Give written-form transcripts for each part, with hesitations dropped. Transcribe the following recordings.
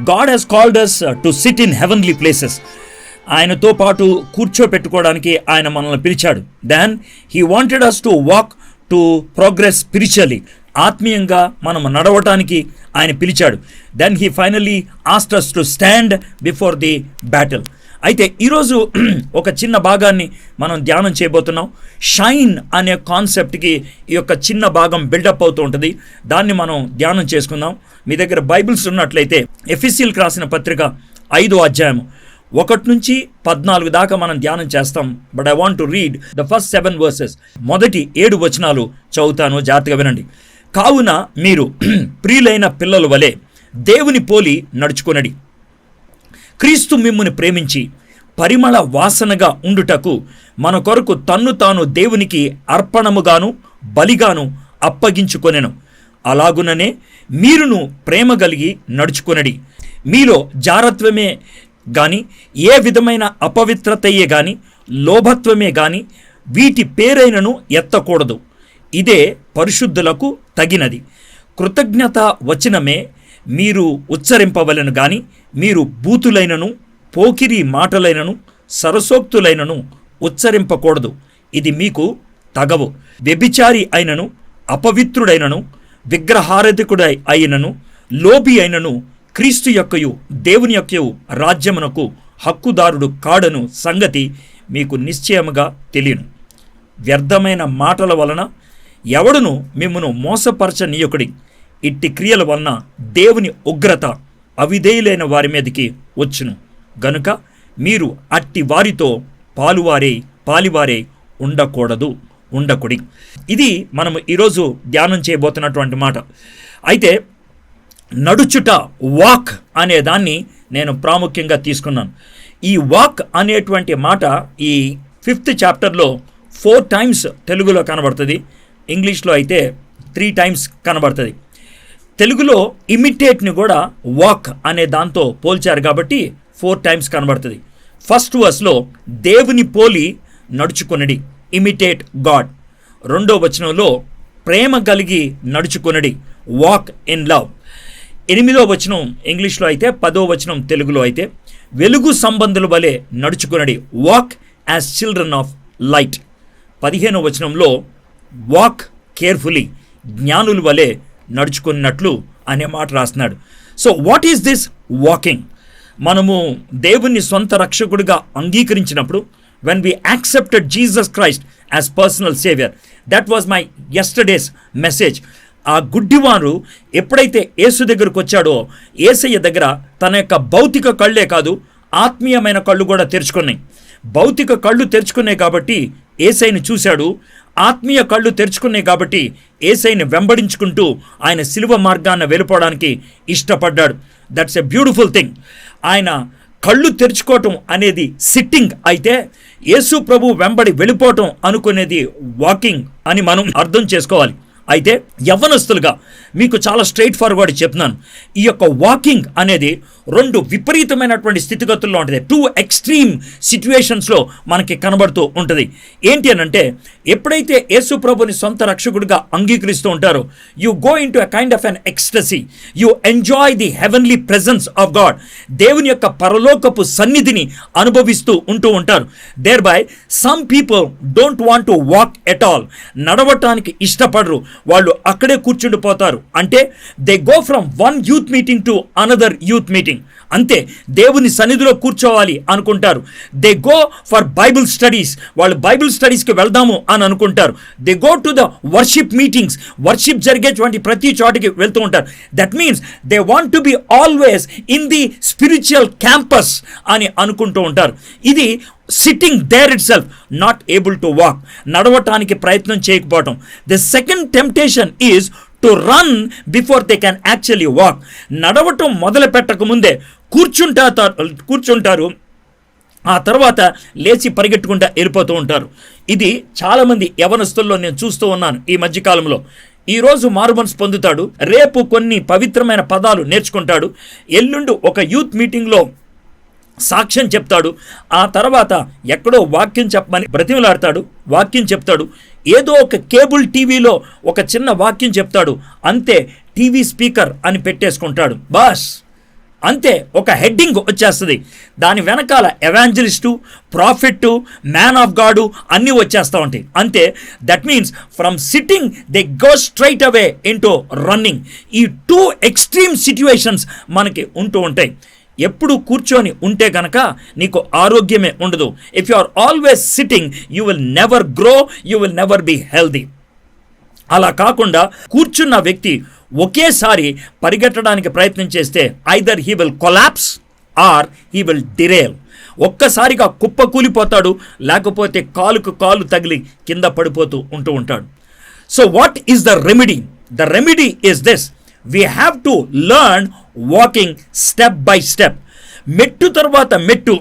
God he's called us to sit in heavenly places. ఆయనతో పాటు కూర్చోపెట్టుకోవడానికి ఆయన మనల్ని పిలిచాడు. Then he wanted us to walk to progress spiritually. ఆత్మీయంగా మనం నడవటానికి ఆయన పిలిచాడు. Then he finally asked us to stand before the battle. అయితే ఈరోజు ఒక చిన్న భాగాన్ని మనం ధ్యానం చేయబోతున్నాం. షైన్ అనే కాన్సెప్ట్కి ఈ యొక్క చిన్న భాగం బిల్డప్ అవుతూ ఉంటుంది. దాన్ని మనం ధ్యానం చేసుకుందాం. మీ దగ్గర బైబిల్స్ ఉన్నట్లయితే ఎఫెసీయులకు రాసిన పత్రిక 5వ అధ్యాయం 1 నుంచి 14 దాకా మనం ధ్యానం చేస్తాం. But I want to read the first 7 verses. మొదటి 7 వచనాలు చదువుతాను, జాగ్రత్తగా వినండి. కావున మీరు ప్రియులైన పిల్లల వలె దేవుని పోలి నడుచుకొనడి. క్రీస్తు మిమ్ముని ప్రేమించి పరిమళ వాసనగా ఉండుటకు మన కొరకు తన్ను తాను దేవునికి అర్పణముగాను బలిగాను అప్పగించుకొనెను. అలాగుననే మీరును ప్రేమ కలిగి నడుచుకొనడి. మీలో జారత్వమే గాని, ఏ విధమైన అపవిత్రతయే గాని, లోభత్వమే గాని వీటి పేరైనను ఎత్తకూడదు. ఇదే పరిశుద్ధులకు తగినది. కృతజ్ఞత వచనమే మీరు ఉచ్చరింపవలెను గాని, మీరు బూతులైనను పోకిరి మాటలైనను సరసోక్తులైనను ఉచ్చరింపకూడదు. ఇది మీకు తగవు. వ్యభిచారి అయినను అపవిత్రుడైనను విగ్రహారాధికుడై అయినను లోబి అయినను క్రీస్తు యొక్కయు దేవుని యొక్కయు రాజ్యమునకు హక్కుదారుడు కాడను సంగతి మీకు నిశ్చయముగా తెలియను. వ్యర్థమైన మాటల వలన ఎవడును మిమ్మును మోసపరచనీయకుడి. ఇట్టి క్రియల వలన దేవుని ఉగ్రత అవిధేయులైన వారి మీదకి వచ్చును. గనుక మీరు అట్టి వారితో పాలివారే ఉండకూడదు. ఇది మనము ఈరోజు ధ్యానం చేయబోతున్నటువంటి మాట. అయితే నడుచుట, వాక్ అనే దాన్ని నేను ప్రాముఖ్యంగా తీసుకున్నాను. ఈ వాక్ అనేటువంటి మాట ఈ 5th చాప్టర్లో 4 times తెలుగులో కనబడుతుంది. ఇంగ్లీష్లో అయితే 3 times కనబడుతుంది. తెలుగులో ఇమిటేట్ని కూడా వాక్ అనే దాంతో పోల్చారు కాబట్టి 4 times కనబడుతుంది. ఫస్ట్ వర్స్లో దేవుని పోలి నడుచుకొనడి, ఇమిటేట్ గాడ్. 2వ వచనంలో ప్రేమ కలిగి నడుచుకొనడి, వాక్ ఇన్ లవ్. 8వ వచనం ఇంగ్లీష్లో అయితే, 10వ వచనం తెలుగులో అయితే వెలుగు సంబంధుల వలె నడుచుకొనడి, walk as children of light. 15వ వచనంలో వాక్ కేర్ఫుల్లీ, జ్ఞానుల వలె నడుచుకున్నట్లు అనే మాట రాస్తున్నాడు. So what is this walking? మనము దేవుని సొంత రక్షకుడిగా అంగీకరించినప్పుడు, when we accepted Jesus Christ as personal savior, that was my yesterday's message. ఆ గుడ్డివారు ఎప్పుడైతే యేసు దగ్గరకు వచ్చాడో, యేసయ్య దగ్గర తన యొక్క భౌతిక కళ్ళే కాదు ఆత్మీయమైన కళ్ళు కూడా తెరుచుకున్నాయి. భౌతిక కళ్ళు తెరుచుకున్నాయి కాబట్టి యేసయ్యని చూశాడు. ఆత్మీయ కళ్ళు తెరుచుకున్నాయి కాబట్టి యేసయ్యని వెంబడించుకుంటూ ఆయన సిలువ మార్గాన్ని వెళ్ళిపోవడానికి ఇష్టపడ్డాడు. That's a beautiful thing. ఆయన కళ్ళు తెరుచుకోవటం అనేది సిట్టింగ్ అయితే, యేసు ప్రభు వెంబడి వెళ్ళిపోవటం అనుకునేది వాకింగ్ అని మనం అర్థం చేసుకోవాలి. అయితే యవ్వనస్తులుగా మీకు చాలా స్ట్రైట్ ఫార్వర్డ్ చెప్తున్నాను. ఈ యొక్క వాకింగ్ అనేది 2 విపరీతమైనటువంటి స్థితిగతుల్లో ఉంటుంది. 2 ఎక్స్ట్రీమ్ సిచ్యువేషన్స్లో మనకి కనబడుతూ ఉంటుంది. ఏంటి అని అంటే, ఎప్పుడైతే యేసు ప్రభుని సొంత రక్షకుడిగా అంగీకరిస్తూ ఉంటారో, you go in to a kind of an ecstasy. You enjoy the heavenly presence of God. దేవుని యొక్క పరలోకపు సన్నిధిని అనుభవిస్తూ ఉంటూ ఉంటారు. Thereby some people don't want to walk at all. నడవటానికి ఇష్టపడరు, వాళ్ళు అక్కడే కూర్చుండిపోతారు. అంటే they go from one youth meeting to another youth meeting. అంతే, దేవుని సన్నిధిలో కూర్చోవాలి అనుకుంటారు. They go for Bible studies, వాళ్ళు బైబిల్ స్టడీస్కి వెళ్దాము అని అనుకుంటారు. They go to the worship meetings, worship జరిగేటువంటి ప్రతి చోటికి వెళ్తూ ఉంటారు. That means they want to be always in the spiritual campus అని అనుకుంటూ ఉంటారు. ఇది sitting there itself, not able to walk, నడవటానికి ప్రయత్నం చేయకపోవటం. The second temptation is to run before they can actually walk. నడవటం మొదలు పెట్టకముందే కూర్చుంటారు, ఆ తర్వాత లేచి పరిగెట్టుకుంటూ వెళ్ళిపోతూ ఉంటారు. ఇది చాలామంది యవనస్తుల్లో నేను చూస్తూ ఉన్నాను ఈ మధ్యకాలంలో. ఈరోజు మారుమనసు పొందుతాడు, రేపు కొన్ని పవిత్రమైన పదాలు నేర్చుకుంటాడు, ఎల్లుండి ఒక యూత్ మీటింగ్లో సాక్ష్యం చెప్తాడు, ఆ తర్వాత ఎక్కడో వాక్యం చెప్పమని బ్రతిమలాడతాడు, వాక్యం చెప్తాడు, ఏదో ఒక కేబుల్ టీవీలో ఒక చిన్న వాక్యం చెప్తాడు, అంతే టీవీ స్పీకర్ అని పెట్టేసుకుంటాడు. బాస్ అంతే, ఒక హెడ్డింగ్ వచ్చేస్తుంది. దాని వెనకాల ఎవాంజలిస్టు, ప్రాఫిట్, మ్యాన్ ఆఫ్ గాడు అన్నీ వచ్చేస్తూ ఉంటాయి. అంతే. That means from sitting they go straight away into running. ఈ 2 ఎక్స్ట్రీమ్ సిచ్యువేషన్స్ మనకి ఉంటూ ఉంటాయి. ఎప్పుడు కూర్చొని ఉంటే కనుక నీకు ఆరోగ్యమే ఉండదు. If you are always sitting you will never grow, you will never be healthy. అలా కాకుండా కూర్చున్న వ్యక్తి ఒకేసారి పరిగెట్టడానికి ప్రయత్నం చేస్తే either he will collapse or he will derail. ఒక్కసారిగా కుప్పకూలిపోతాడు, లేకపోతే కాలుకు కాలు తగిలి కింద పడిపోతూ ఉంటూ ఉంటాడు. So what is the remedy? The remedy is this: we have to learn walking step by step. మెట్టు తర్వాత మెట్టు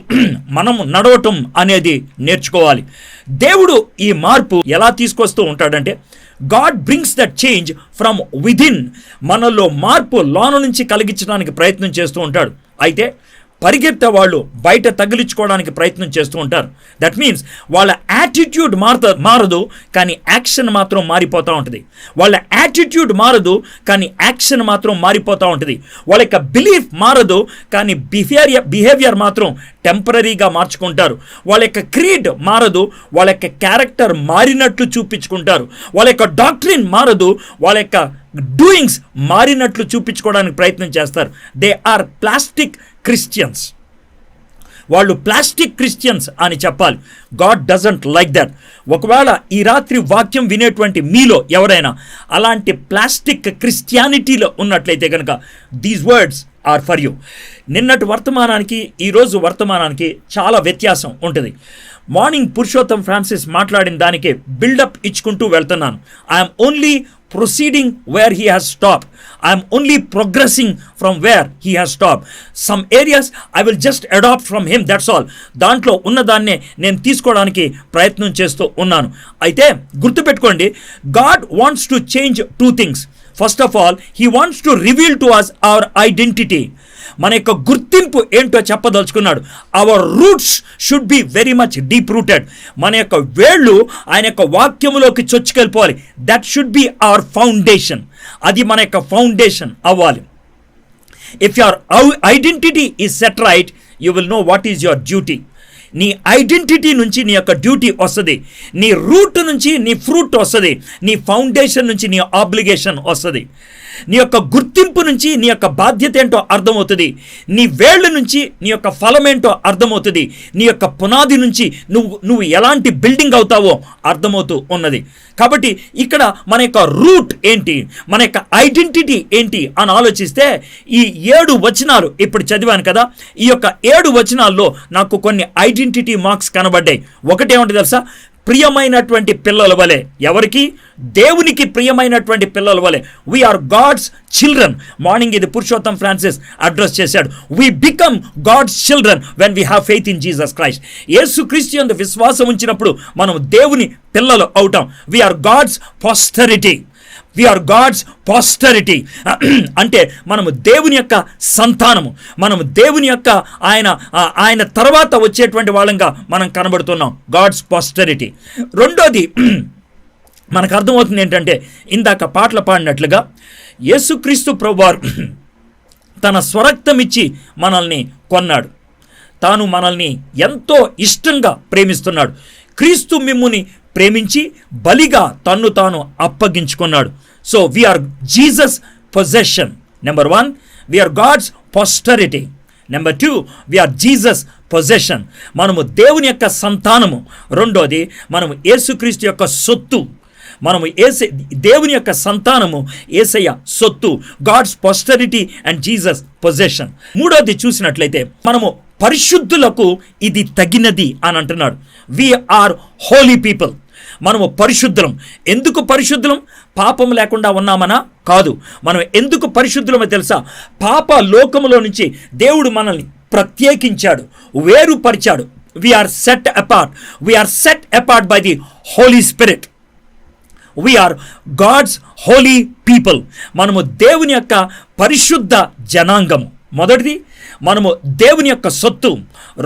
మనము నడవటం అనేది నేర్చుకోవాలి. దేవుడు ఈ మార్పు ఎలా తీసుకొస్తూ ఉంటాడంటే, God brings that change from within. మనలో మార్పు లోన నుంచి కలిగించడానికి ప్రయత్నం చేస్తూ ఉంటాడు. అయితే పరిగెత్తే వాళ్ళు బయట తగిలించుకోవడానికి ప్రయత్నం చేస్తూ ఉంటారు. దట్ మీన్స్ వాళ్ళ యాటిట్యూడ్ మారదు, కానీ యాక్షన్ మాత్రం మారిపోతూ ఉంటుంది. వాళ్ళ యాటిట్యూడ్ మారదు, కానీ యాక్షన్ మాత్రం మారిపోతూ ఉంటుంది. వాళ్ళ యొక్క బిలీఫ్ మారదు, కానీ బిహేవియర్ మాత్రం టెంపరీగా మార్చుకుంటారు. వాళ్ళ యొక్క క్రీడ్ మారదు, వాళ్ళ యొక్క క్యారెక్టర్ మారినట్లు చూపించుకుంటారు. వాళ్ళ యొక్క డాక్ట్రిన్ మారదు, వాళ్ళ యొక్క డూయింగ్స్ మారినట్లు చూపించుకోవడానికి ప్రయత్నం చేస్తారు. They are plastic Christians. వాళ్ళు ప్లాస్టిక్ క్రిస్టియన్స్ అని చెప్పాలి. God doesn't like that. ఒకవేళ ఈ రాత్రి వాక్యం వినేటువంటి మీలో ఎవరైనా అలాంటి ప్లాస్టిక్ క్రిస్టియానిటీలో ఉన్నట్లయితే కనుక these words are for you. నిన్నటి వర్తమానానికి ఈరోజు వర్తమానానికి చాలా వ్యత్యాసం ఉంటుంది. మార్నింగ్ పురుషోత్తం ఫ్రాన్సిస్ మాట్లాడిన దానికే బిల్డప్ ఇచ్చుకుంటూ వెళ్తున్నాను. I'm only proceeding where he has stopped. I am only progressing from where he has stopped. Some areas I will just adopt from him, that's all. దాంట్లో ఉన్నదాన్నే నేను తీసుకోవడానికి ప్రయత్నం చేస్తూ ఉన్నాను. అయితే గుర్తుపెట్టుకోండి, God wants to change 2 things. First of all, he wants to reveal to us our identity. మన యొక్క గుర్తింపు ఏంటో చెప్పదలుచుకున్నాడు. Our roots should be very much deep rooted. మన యొక్క వేళ్ళు ఆయన యొక్క వాక్యములోకి చొచ్చుకెళ్ళిపోవాలి. That should be our foundation. అది మన యొక్క ఫౌండేషన్ అవ్వాలి. If your identity is set right, you will know what is your duty. నీ ఐడెంటిటీ నుంచి నీ యొక్క డ్యూటీ వస్తుంది. నీ రూట్ నుంచి నీ ఫ్రూట్ వస్తుంది. నీ ఫౌండేషన్ నుంచి నీ ఆబ్లిగేషన్ వస్తుంది. నీ యొక్క గుర్తింపు నుంచి నీ యొక్క బాధ్యత ఏంటో అర్థమవుతుంది. నీ వేళ్ళ నుంచి నీ యొక్క ఫలం ఏంటో అర్థమవుతుంది. నీ యొక్క పునాది నుంచి నువ్వు ఎలాంటి బిల్డింగ్ అవుతావో అర్థమవుతూ ఉన్నది. కాబట్టి ఇక్కడ మన యొక్క రూట్ ఏంటి, మన యొక్క ఐడెంటిటీ ఏంటి అని ఆలోచిస్తే ఈ 7 వచనాలు ఇప్పుడు చదివాను కదా, ఈ యొక్క 7 వచనాల్లో నాకు కొన్ని ఐడెంటిటీ మార్క్స్ కనబడ్డాయి. ఒకటేమంటే తెలుసా? ప్రియమైనటువంటి పిల్లల వలె. ఎవరికి? దేవునికి ప్రియమైనటువంటి పిల్లల వలె. We are God's children. మార్నింగ్ ఇది పురుషోత్తం ఫ్రాన్సిస్ అడ్రస్ చేశాడు. We become God's children when we have faith in Jesus Christ. యేసుక్రీస్తు యందు విశ్వాసం ఉంచినప్పుడు మనం దేవుని పిల్లలు అవుతాం. We are God's posterity. We are God's posterity అంటే మనము దేవుని యొక్క సంతానము. మనము దేవుని యొక్క ఆయన తర్వాత వచ్చేటువంటి వాళ్ళంగా మనం కనబడుతున్నాం. గాడ్స్ పాస్టరిటీ. రెండోది మనకు అర్థమవుతుంది ఏంటంటే, ఇందాక పాటలు పాడినట్లుగా యేసుక్రీస్తు ప్రభువారు తన స్వరక్తం ఇచ్చి మనల్ని కొన్నాడు. తాను మనల్ని ఎంతో ఇష్టంగా ప్రేమిస్తున్నాడు. క్రీస్తు మిమ్ముని ప్రేమించి బలిగా తన్ను తాను అప్పగించుకున్నాడు. So we are Jesus possession. Number 1, we are God's posterity. Number 2, we are Jesus possession. మనము దేవుని యొక్క సంతానము. రెండోది, మనము యేసుక్రీస్తు యొక్క సొత్తు. మనము దేవుని యొక్క సంతానము, యేసయ్య సొత్తు. God's posterity and Jesus possession. మూడోది చూసినట్లయితే మనము పరిశుద్ధులకు ఇది తగినది అని అంటున్నాడు. We are holy people. మనము పరిశుద్ధులం. ఎందుకు పరిశుద్ధులం? పాపం లేకుండా ఉన్నామనా? కాదు. మనం ఎందుకు పరిశుద్ధులమో తెలుసా? పాప లోకములో నుంచి దేవుడు మనల్ని ప్రత్యేకించాడు, వేరుపరిచాడు. We are set apart. We are set apart by the Holy Spirit. We are God's holy people. మనము దేవుని యొక్క పరిశుద్ధ జనాంగము. మొదటిది, మనము దేవుని యొక్క సొత్తు.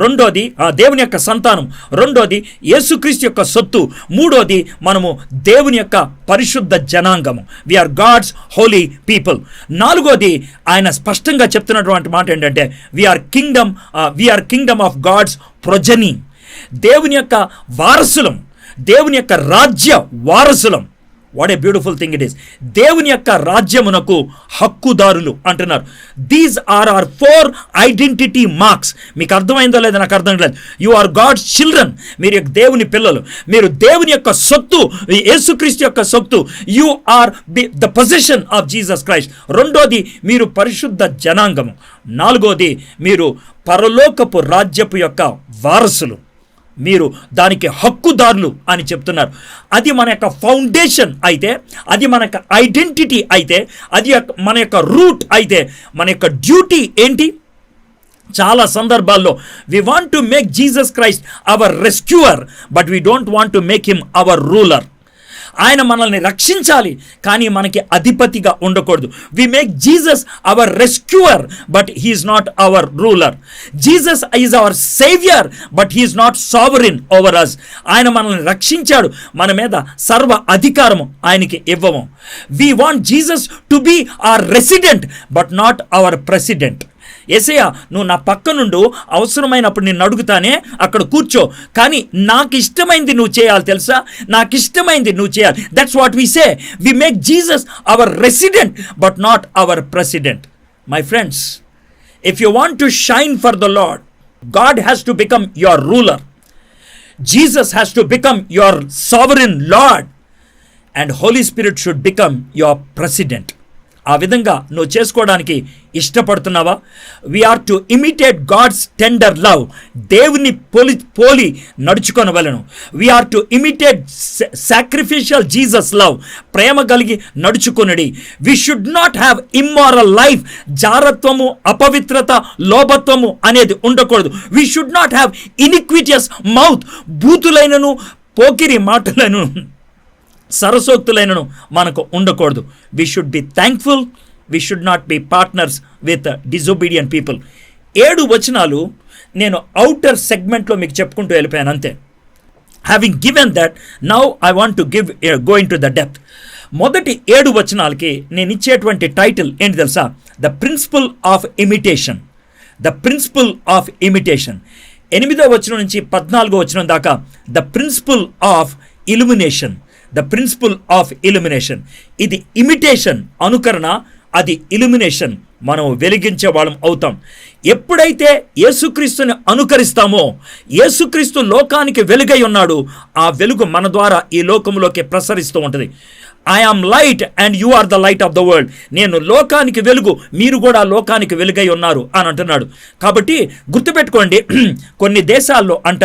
రెండోది దేవుని యొక్క సంతానం. రెండోది యేసుక్రీస్తు యొక్క సొత్తు. మూడోది మనము దేవుని యొక్క పరిశుద్ధ జనాంగము. We are God's holy people. నాలుగోది ఆయన స్పష్టంగా చెప్తున్నటువంటి మాట ఏంటంటే we are kingdom of God's progeny. దేవుని యొక్క వారసులం, దేవుని యొక్క రాజ్య వారసులం. What a beautiful thing it is. దేవుని యొక్క రాజ్యమునకు హక్కుదారులు అంటున్నారు. These are are 4 identity marks. మీకు అర్థమైందో లేదో నాకు అర్థం లేదు. You are God's children. మీరు దేవుని పిల్లలు, మీరు దేవుని యొక్క సొత్తు, యేసుక్రీస్తు యొక్క సొత్తు. You are the position of Jesus Christ. రెండోది, మీరు పరిశుద్ధ జనాంగము. నాలుగోది, మీరు పరలోకపు రాజ్యపు యొక్క వారసులు, మీరు దానికి హక్కుదారులు అని చెప్తున్నారు. అది మన యొక్క ఫౌండేషన్ అయితే, అది మన యొక్క ఐడెంటిటీ అయితే, అది మన యొక్క రూట్ అయితే, మన యొక్క డ్యూటీ ఏంటి? చాలా సందర్భాల్లో we want to make Jesus Christ our rescuer, but we don't want to make him our ruler. ఆయన మనల్ని రక్షించాలి, కానీ మనకి అధిపతిగా ఉండకూడదు. We make Jesus our rescuer, but he is not our ruler. Jesus is our saviour, but he is not sovereign over us. ఆయన మనల్ని రక్షించాడు, మన మీద సర్వ అధికారము ఆయనకి ఇవ్వము. We want Jesus to be our resident, but not our president. Yesayya, నువ్వు నా పక్క నుండి అవసరమైనప్పుడు నిన్ను అడుగుతానే, అక్కడ కూర్చో, కానీ నాకు ఇష్టమైంది నువ్వు చేయాలి, తెలుసా? నాకు ఇష్టమైంది నువ్వు చేయాలి. That's what we say. We make Jesus our resident, but not our president. My friends, if you want to shine for the Lord, God has to become your ruler. Jesus has to become your sovereign Lord, and Holy Spirit should become your president. ఆ విధంగా నువ్వు చేసుకోవడానికి ఇష్టపడుతున్నావా? We are to imitate God's tender love. దేవుని పోలి నడుచుకొనవలను. We are to imitate sacrificial Jesus love. ప్రేమ కలిగి నడుచుకొనుడి. వి should not have immoral life. జారత్వము, అపవిత్రత, లోభత్వము అనేది ఉండకూడదు. We should not have iniquitous mouth. బూతులైనను, పోకిరి మాటలను, సరసోక్తులైనను మనకు ఉండకూడదు. We should be thankful. We should not be partners with disobedient people. 7 వచనాలు నేను అవుటర్ సెగ్మెంట్లో మీకు చెప్పుకుంటూ వెళ్ళిపోయాను అంతే. Having given that, now I want to go in to the depth. మొదటి 7 వచనాలకి నేను ఇచ్చేటువంటి టైటిల్ ఏంటి తెలుసా? The principle of imitation. The principle of imitation. 8వ వచనం నుంచి 14వ వచనం దాకా the principle of illumination. The principle of illumination. ఇది ఇమిటేషన్, అనుకరణ. అది ఇల్యుమినేషన్, మనం వెలిగించే వాళ్ళం అవుతాం. ఎప్పుడైతే యేసుక్రీస్తుని అనుకరిస్తామో, యేసుక్రీస్తు లోకానికి వెలుగై ఉన్నాడు, ఆ వెలుగు మన ద్వారా ఈ లోకంలోకి ప్రసరిస్తూ ఉంటుంది. I am light and you are the light of the world. నేను లోకానికి వెలుగు, మీరు కూడా లోకానికి వెలుగై ఉన్నారు అని అంటున్నాడు. కాబట్టి గుర్తుపెట్టుకోండి, కొన్ని దేశాల్లో అంట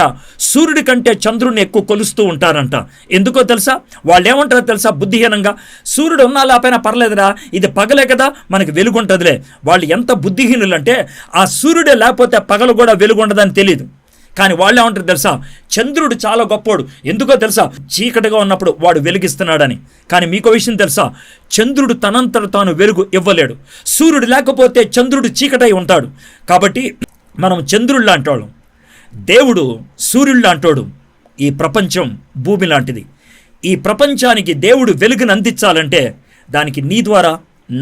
సూర్యుడి కంటే చంద్రుడిని ఎక్కువ కొలుస్తూ ఉంటారంట. ఎందుకో తెలుసా? వాళ్ళు ఏమంటారో తెలుసా? బుద్ధిహీనంగా, సూర్యుడు ఉన్నా లేకపోయినా పర్లేదురా, ఇది పగలే కదా, మనకి వెలుగు ఉంటుందిలే. వాళ్ళు ఎంత బుద్ధిహీనులు అంటే, ఆ సూర్యుడే లేకపోతే పగలు కూడా వెలుగు ఉండదని తెలియదు. కానీ వాళ్ళు ఏమంటారు తెలుసా? చంద్రుడు చాలా గొప్పోడు, ఎందుకో తెలుసా? చీకటిగా ఉన్నప్పుడు వాడు వెలిగిస్తున్నాడని. కానీ మీకో విషయం తెలుసా? చంద్రుడు తనంతట తాను వెలుగు ఇవ్వలేడు. సూర్యుడు లేకపోతే చంద్రుడు చీకటై ఉంటాడు. కాబట్టి మనం చంద్రుడు లాంటోళ్ళం, దేవుడు సూర్యుడు లాంటోడు. ఈ ప్రపంచం భూమి లాంటిది. ఈ ప్రపంచానికి దేవుడు వెలుగును అందించాలంటే దానికి నీ ద్వారా,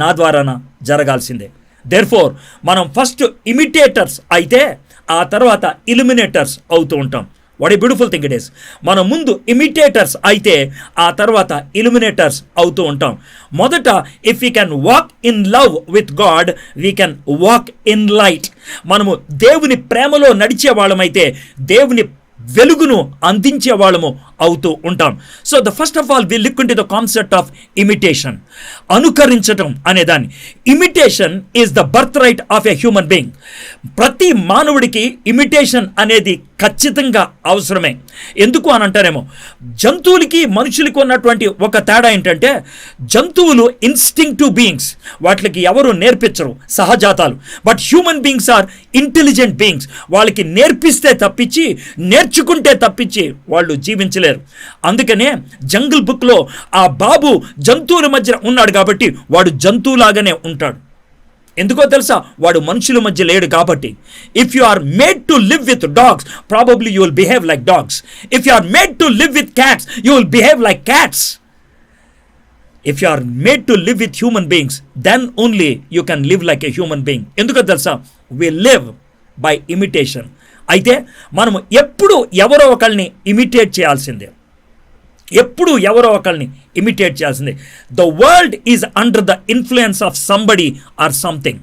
నా ద్వారానా జరగాల్సిందే. దేర్ఫోర్ మనం ఫస్ట్ ఇమిటేటర్స్ అయితే ఆ తర్వాత ఇల్యుమినేటర్స్ అవుతూ ఉంటాం. What a beautiful thing it is. మనం ముందు ఇమిటేటర్స్ అయితే ఆ తర్వాత ఇల్యుమినేటర్స్ అవుతూ ఉంటాం. మొదట if we can walk in love with God, we can walk in light. మనము దేవుని ప్రేమలో నడిచే వాళ్ళమైతే దేవుని వెలుగును అందించే వాళ్ళము అవుతూ ఉంటాం. So the first of all we look into the concept of imitation. అనుకరించటం అనేదాన్ని. Imitation is the birthright of a human being. ప్రతి మానవుడికి ఇమిటేషన్ అనేది ఖచ్చితంగా అవసరమే. ఎందుకు అని అంటారేమో, జంతువులకి మనుషులకి ఉన్నటువంటి ఒక తేడా ఏంటంటే, జంతువులు ఇన్స్టింక్టివ్ బీయింగ్స్, వాటికి ఎవరు నేర్పించరు, సహజాతాలు. But human beings are intelligent beings. వాళ్ళకి నేర్పిస్తే తప్పించి, నేర్చుకుంటే తప్పించి వాళ్ళు జీవించలేరు. అందుకనే జంగిల్ బుక్లో ఆ బాబు జంతువుల మధ్య ఉన్నాడు కాబట్టి వాడు జంతువులాగానే ఉంటాడు. ఎందుకో తెలుసా? వాడు మనుషుల మధ్య లేడు కాబట్టి. If you are made to live with dogs, probably you will behave like dogs. If you are made to live with cats, you will behave like cats. If you are made to live with human beings, then only you can live like a human being. ఎందుకో తెలుసా? We live by imitation. అయితే మనము ఎప్పుడు ఎవరో ఒకరిని imitate చేయాల్సిందే, ఎప్పుడు ఎవరో ఒకరిని ఇమిటేట్ చేయాల్సిందే. The world is under the influence of somebody or something.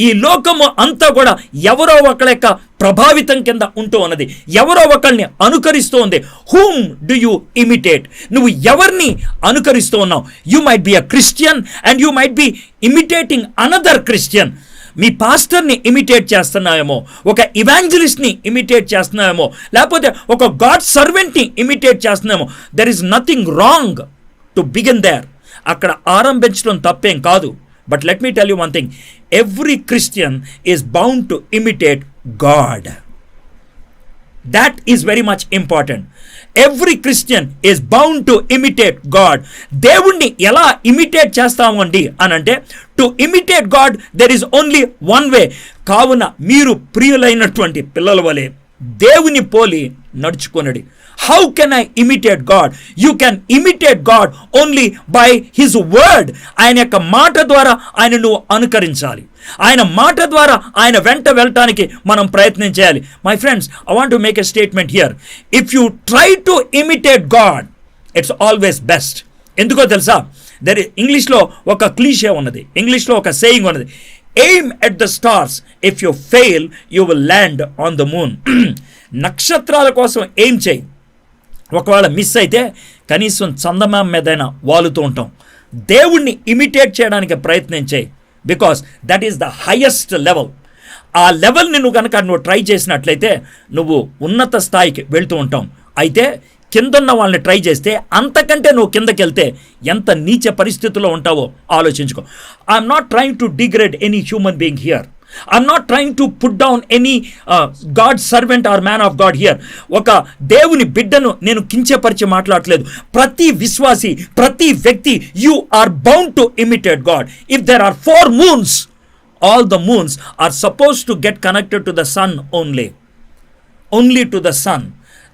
ఈ లోకము అంతా కూడా ఎవరో ఒకరి యొక్క ప్రభావితం కింద ఉంటూ ఉన్నది, ఎవరో ఒకరిని అనుకరిస్తూ ఉంది. Whom do you imitate? నువ్వు ఎవరిని అనుకరిస్తూ ఉన్నావు? You might be a Christian and you might be imitating another Christian. మీ పాస్టర్ని ఇమిటేట్ చేస్తున్నావేమో, ఒక ఇవాంజలిస్ట్ని ఇమిటేట్ చేస్తున్నావేమో, లేకపోతే ఒక గాడ్ సర్వెంట్ని ఇమిటేట్ చేస్తున్నామో. There is nothing wrong to begin there. అక్కడ ఆరంభించడం తప్పేం కాదు. But let me tell you one thing, every Christian is bound to imitate God. That is very much important. Every Christian is bound to imitate God. దేవుణ్ణి ఎలా imitate చేస్తామండి అని అంటే, to imitate God there is only one way. కావున మీరు ప్రియులైనటువంటి పిల్లల వలె దేవుని పోలి నడుచుకొనడి. How can I imitate God? You can imitate God only by his word. ఆయన యొక్క మాట ద్వారా ఆయన నువ్వు అనుకరించాలి. ఆయన మాట ద్వారా ఆయన వెంట వెళ్ళటానికి మనం ప్రయత్నం చేయాలి. My friends, I want to make a statement here. If you try to imitate God, it's always best. ఎందుకో తెలుసా? ఇంగ్లీష్లో ఒక క్లీషే ఉన్నది, ఇంగ్లీష్లో ఒక సేయింగ్ ఉన్నది, aim at the stars, if you fail you will land on the moon. నక్షత్రాల కోసం ఎయిమ్ చేయి, ఒకవేళ మిస్ అయితే కనీసం చందమామ మీదైనా వాలుతూ ఉంటాం. దేవుణ్ణి ఇమిటేట్ చేయడానికి ప్రయత్నం చేయి, because that is the highest level. ఆ లెవెల్ని నువ్వు ట్రై చేసినట్లయితే నువ్వు ఉన్నత స్థాయికి వెళ్తూ ఉంటాం. అయితే కిందన్న వాళ్ళని ట్రై చేస్తే, అంతకంటే నువ్వు కిందకి వెళ్తే ఎంత నీచ పరిస్థితుల్లో ఉంటావో ఆలోచించుకో. I'm not trying to degrade any human being here. I'm not trying to put down any God's servant or man of God here. ఒక దేవుని బిడ్డను నేను కించపరిచి మాట్లాడట్లేదు. ప్రతి విశ్వాసి, ప్రతి వ్యక్తి, you are bound to imitate God. If there are 4 moons, all the moons are supposed to get connected to the sun only to the sun.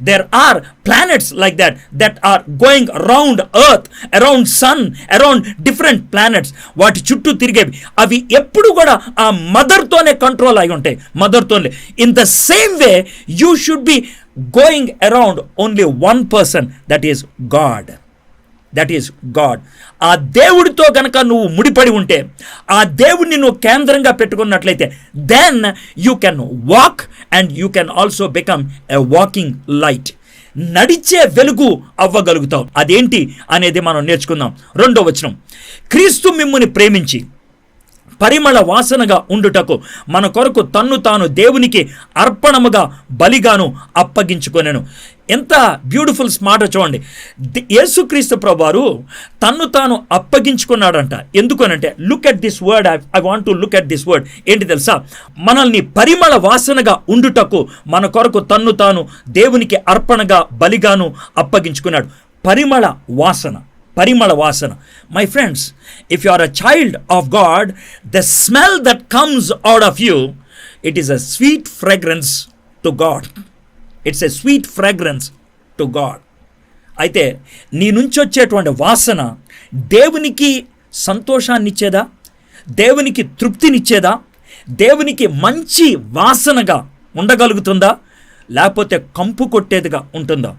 There are planets like that are going around earth, around sun, around different planets. వాటి చుట్టూ తిరిగేవి. అవి ఎప్పుడు కూడా ఆ మదర్తోనే control అయి ఉంటాయి, మదర్తోనే. In the same way you should be going around only one person, that is God. That is God. ఆ దేవుడితో కనుక నువ్వు ముడిపడి ఉంటే, ఆ దేవుడిని నువ్వు కేంద్రంగా పెట్టుకున్నట్లయితే, then you can walk and you can also become a walking light. నడిచే వెలుగు అవ్వగలుగుతావు. అదేంటి అనేది మనం నేర్చుకుందాం. 2వ వచనం, క్రీస్తు మిమ్ముని ప్రేమించి పరిమళ వాసనగా ఉండుటకు మన కొరకు తన్ను తాను దేవునికి అర్పణముగా బలిగాను అప్పగించుకొనెను. ఎంత బ్యూటిఫుల్ స్మార్ట్ చూడండి. యేసుక్రీస్తు ప్రభువారు తన్ను తాను అప్పగించుకున్నాడంట. ఎందుకనంటే, look at this word. I want to look at this word. ఏంటి తెలుసా? మనల్ని పరిమళ వాసనగా ఉండుటకు మన కొరకు తన్ను తాను దేవునికి అర్పణగా బలిగాను అప్పగించుకున్నాడు. పరిమళ వాసన. My friends, if you are a child of God, the smell that comes out of you, it is a sweet fragrance to God. It's a sweet fragrance to God. అయితే నీ నుంచి వచ్చేటువంటి వాసన దేవునికి సంతోషాన్ని ఇచ్చేదా? దేవునికి తృప్తినిచ్చేదా? దేవునికి మంచి వాసనగా ఉండగలుగుతుందా? లేకపోతే కంపు కొట్టేదిగా ఉంటుందా?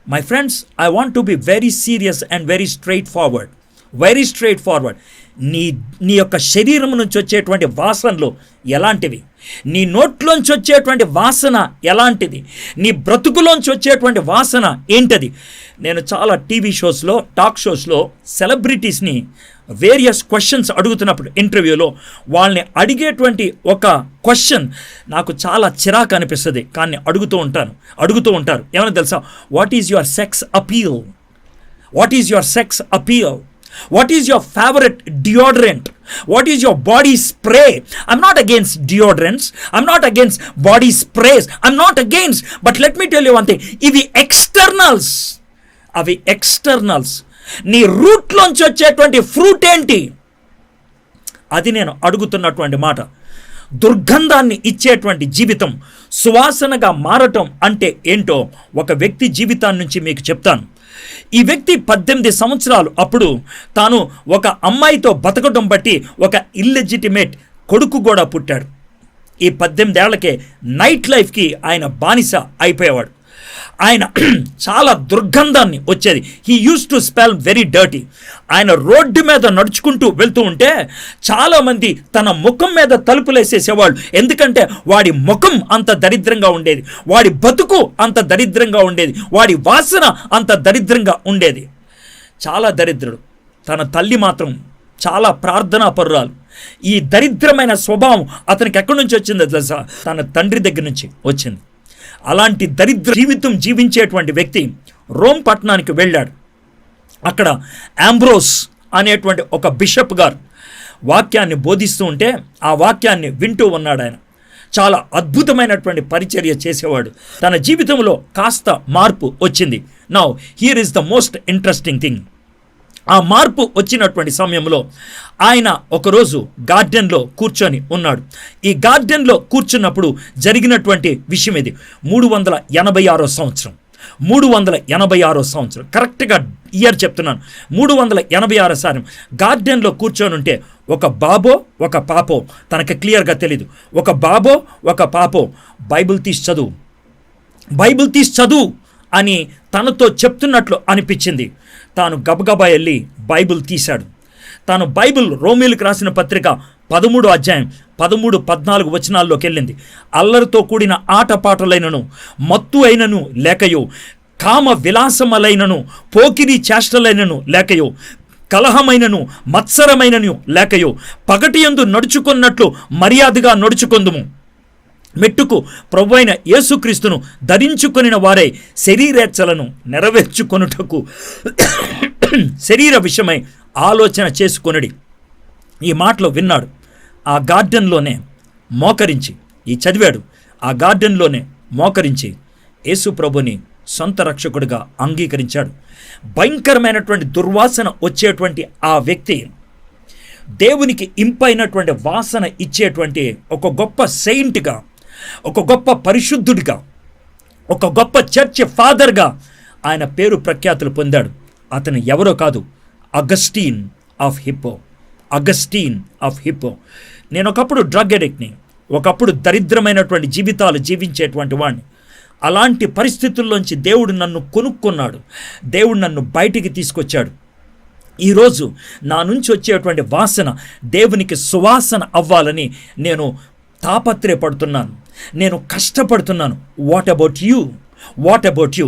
My friends, I want to be very serious and very straightforward. నీ యొక్క శరీరం నుంచి వచ్చేటువంటి వాసనలు ఎలాంటివి? నీ నోట్లోంచి వచ్చేటువంటి వాసన ఎలాంటిది? నీ బ్రతుకులోంచి వచ్చేటువంటి వాసన ఏంటది? నేను చాలా టీవీ షోస్లో, టాక్ షోస్లో సెలబ్రిటీస్ని వేరియస్ క్వశ్చన్స్ అడుగుతున్నప్పుడు, ఇంటర్వ్యూలో వాళ్ళని అడిగేటువంటి ఒక క్వశ్చన్ నాకు చాలా చిరాకు అనిపిస్తుంది. కానీ అడుగుతూ ఉంటారు. ఏమైనా తెలుసా? What is your sex appeal? What is your favorite deodorant? What is your body spray? I'm not against deodorants. I'm not against body sprays. I'm not against. But let me tell you one thing. ఇవి externals. నీ రూట్లోంచి వచ్చేటువంటి fruit ఏంటి? అది నేను అడుగుతున్నటువంటి మాట. దుర్గంధాన్ని ఇచ్చేటువంటి జీవితం సువాసనగా మారటం అంటే ఏంటో ఒక వ్యక్తి జీవితాన్ని నుంచి మీకు చెప్తాను. ఈ వ్యక్తి 18 సంవత్సరాలు అప్పుడు తాను ఒక అమ్మాయితో బతకడం బట్టి ఒక ఇల్లెజిటిమేట్ కొడుకు కూడా పుట్టాడు. ఈ 18 ఏళ్లకే నైట్ లైఫ్కి ఆయన బానిస అయిపోయేవాడు. ఆయన చాలా దుర్గంధాన్ని వచ్చేది. He use to smell very dirty. ఆయన రోడ్డు మీద నడుచుకుంటూ వెళ్తూ ఉంటే చాలామంది తన ముఖం మీద తలుపులేసేసేవాళ్ళు. ఎందుకంటే వాడి ముఖం అంత దరిద్రంగా ఉండేది, వాడి బతుకు అంత దరిద్రంగా ఉండేది, వాడి వాసన అంత దరిద్రంగా ఉండేది. చాలా దరిద్రుడు. తన తల్లి మాత్రం చాలా ప్రార్థనా పరురాలు. ఈ దరిద్రమైన స్వభావం అతనికి ఎక్కడి నుంచి వచ్చిందో తెలుసా? తన తండ్రి దగ్గర నుంచి వచ్చింది. అలాంటి దరిద్ర జీవితం జీవించేటువంటి వ్యక్తి రోమ్ పట్టణానికి వెళ్ళాడు. అక్కడ ఆంబ్రోస్ అనేటువంటి ఒక బిషప్ గారు వాక్యాన్ని బోధిస్తూ ఉంటే ఆ వాక్యాన్ని వింటూ ఉన్నాడు. ఆయన చాలా అద్భుతమైనటువంటి పరిచర్య చేసేవాడు. తన జీవితంలో కాస్త మార్పు వచ్చింది. Now here is the most interesting thing. ఆ మార్పు వచ్చినటువంటి సమయంలో ఆయన ఒకరోజు గార్డెన్లో కూర్చొని ఉన్నాడు. ఈ గార్డెన్లో కూర్చున్నప్పుడు జరిగినటువంటి విషయం ఇది. 386 సంవత్సరం, 386 సంవత్సరం, కరెక్ట్గా ఇయర్ చెప్తున్నాను. 386 సార్లు గార్డెన్లో కూర్చొని ఉంటే ఒక బాబో ఒక పాపో, తనకి క్లియర్గా తెలీదు, ఒక బాబో ఒక పాపో బైబిల్ తీసి చదువు, బైబిల్ తీసి చదువు అని తనతో చెప్తున్నట్లు అనిపించింది. తాను గబగబా వెళ్ళి బైబిల్ తీశాడు. తాను బైబిల్ రోమీలకు రాసిన పత్రిక 13వ అధ్యాయం 13-14 వచనాల్లోకి వెళ్ళింది. అల్లరితో కూడిన ఆటపాటలైనను, మత్తు అయినను లేకయో, కామ విలాసములైనను, పోకిరి చేష్టలైనను లేకయో, కలహమైనను మత్సరమైనను లేకయో, పగటియందు నడుచుకున్నట్లు మర్యాదగా నడుచుకొందుము. మెట్టుకు ప్రభువైన యేసుక్రీస్తును ధరించుకొనిన వారై శరీరేచ్ఛలను నెరవేర్చుకొనుటకు శరీర విషయమై ఆలోచన చేసుకొనుడి. ఈ మాటలు విన్నాడు. ఆ గార్డెన్లోనే మోకరించి, ఈ చదివాడు, ఆ గార్డెన్లోనే మోకరించి యేసు ప్రభుని సొంత రక్షకుడిగా అంగీకరించాడు. భయంకరమైనటువంటి దుర్వాసన వచ్చేటువంటి ఆ వ్యక్తి దేవునికి ఇంపైనటువంటి వాసన ఇచ్చేటువంటి ఒక గొప్ప సెయింట్గా, ఒక గొప్ప పరిశుద్ధుడిగా, ఒక గొప్ప చర్చ్ ఫాదర్గా ఆయన పేరు ప్రఖ్యాతులు పొందాడు. అతను ఎవరో కాదు, Augustine of hippo. Augustine of hippo. నేను ఒకప్పుడు డ్రగ్ అడిక్ట్ని, ఒకప్పుడు దరిద్రమైనటువంటి జీవితాలు జీవించేటువంటి వాడిని. అలాంటి పరిస్థితుల్లోంచి దేవుడు నన్ను కొనుక్కున్నాడు. దేవుడు నన్ను బయటికి తీసుకొచ్చాడు. ఈరోజు నా నుంచి వచ్చేటువంటి వాసన దేవునికి సువాసన అవ్వాలని నేను తాపత్రయపడుతున్నాను, నేను కష్టపడుతున్నాను. What about you? What about you?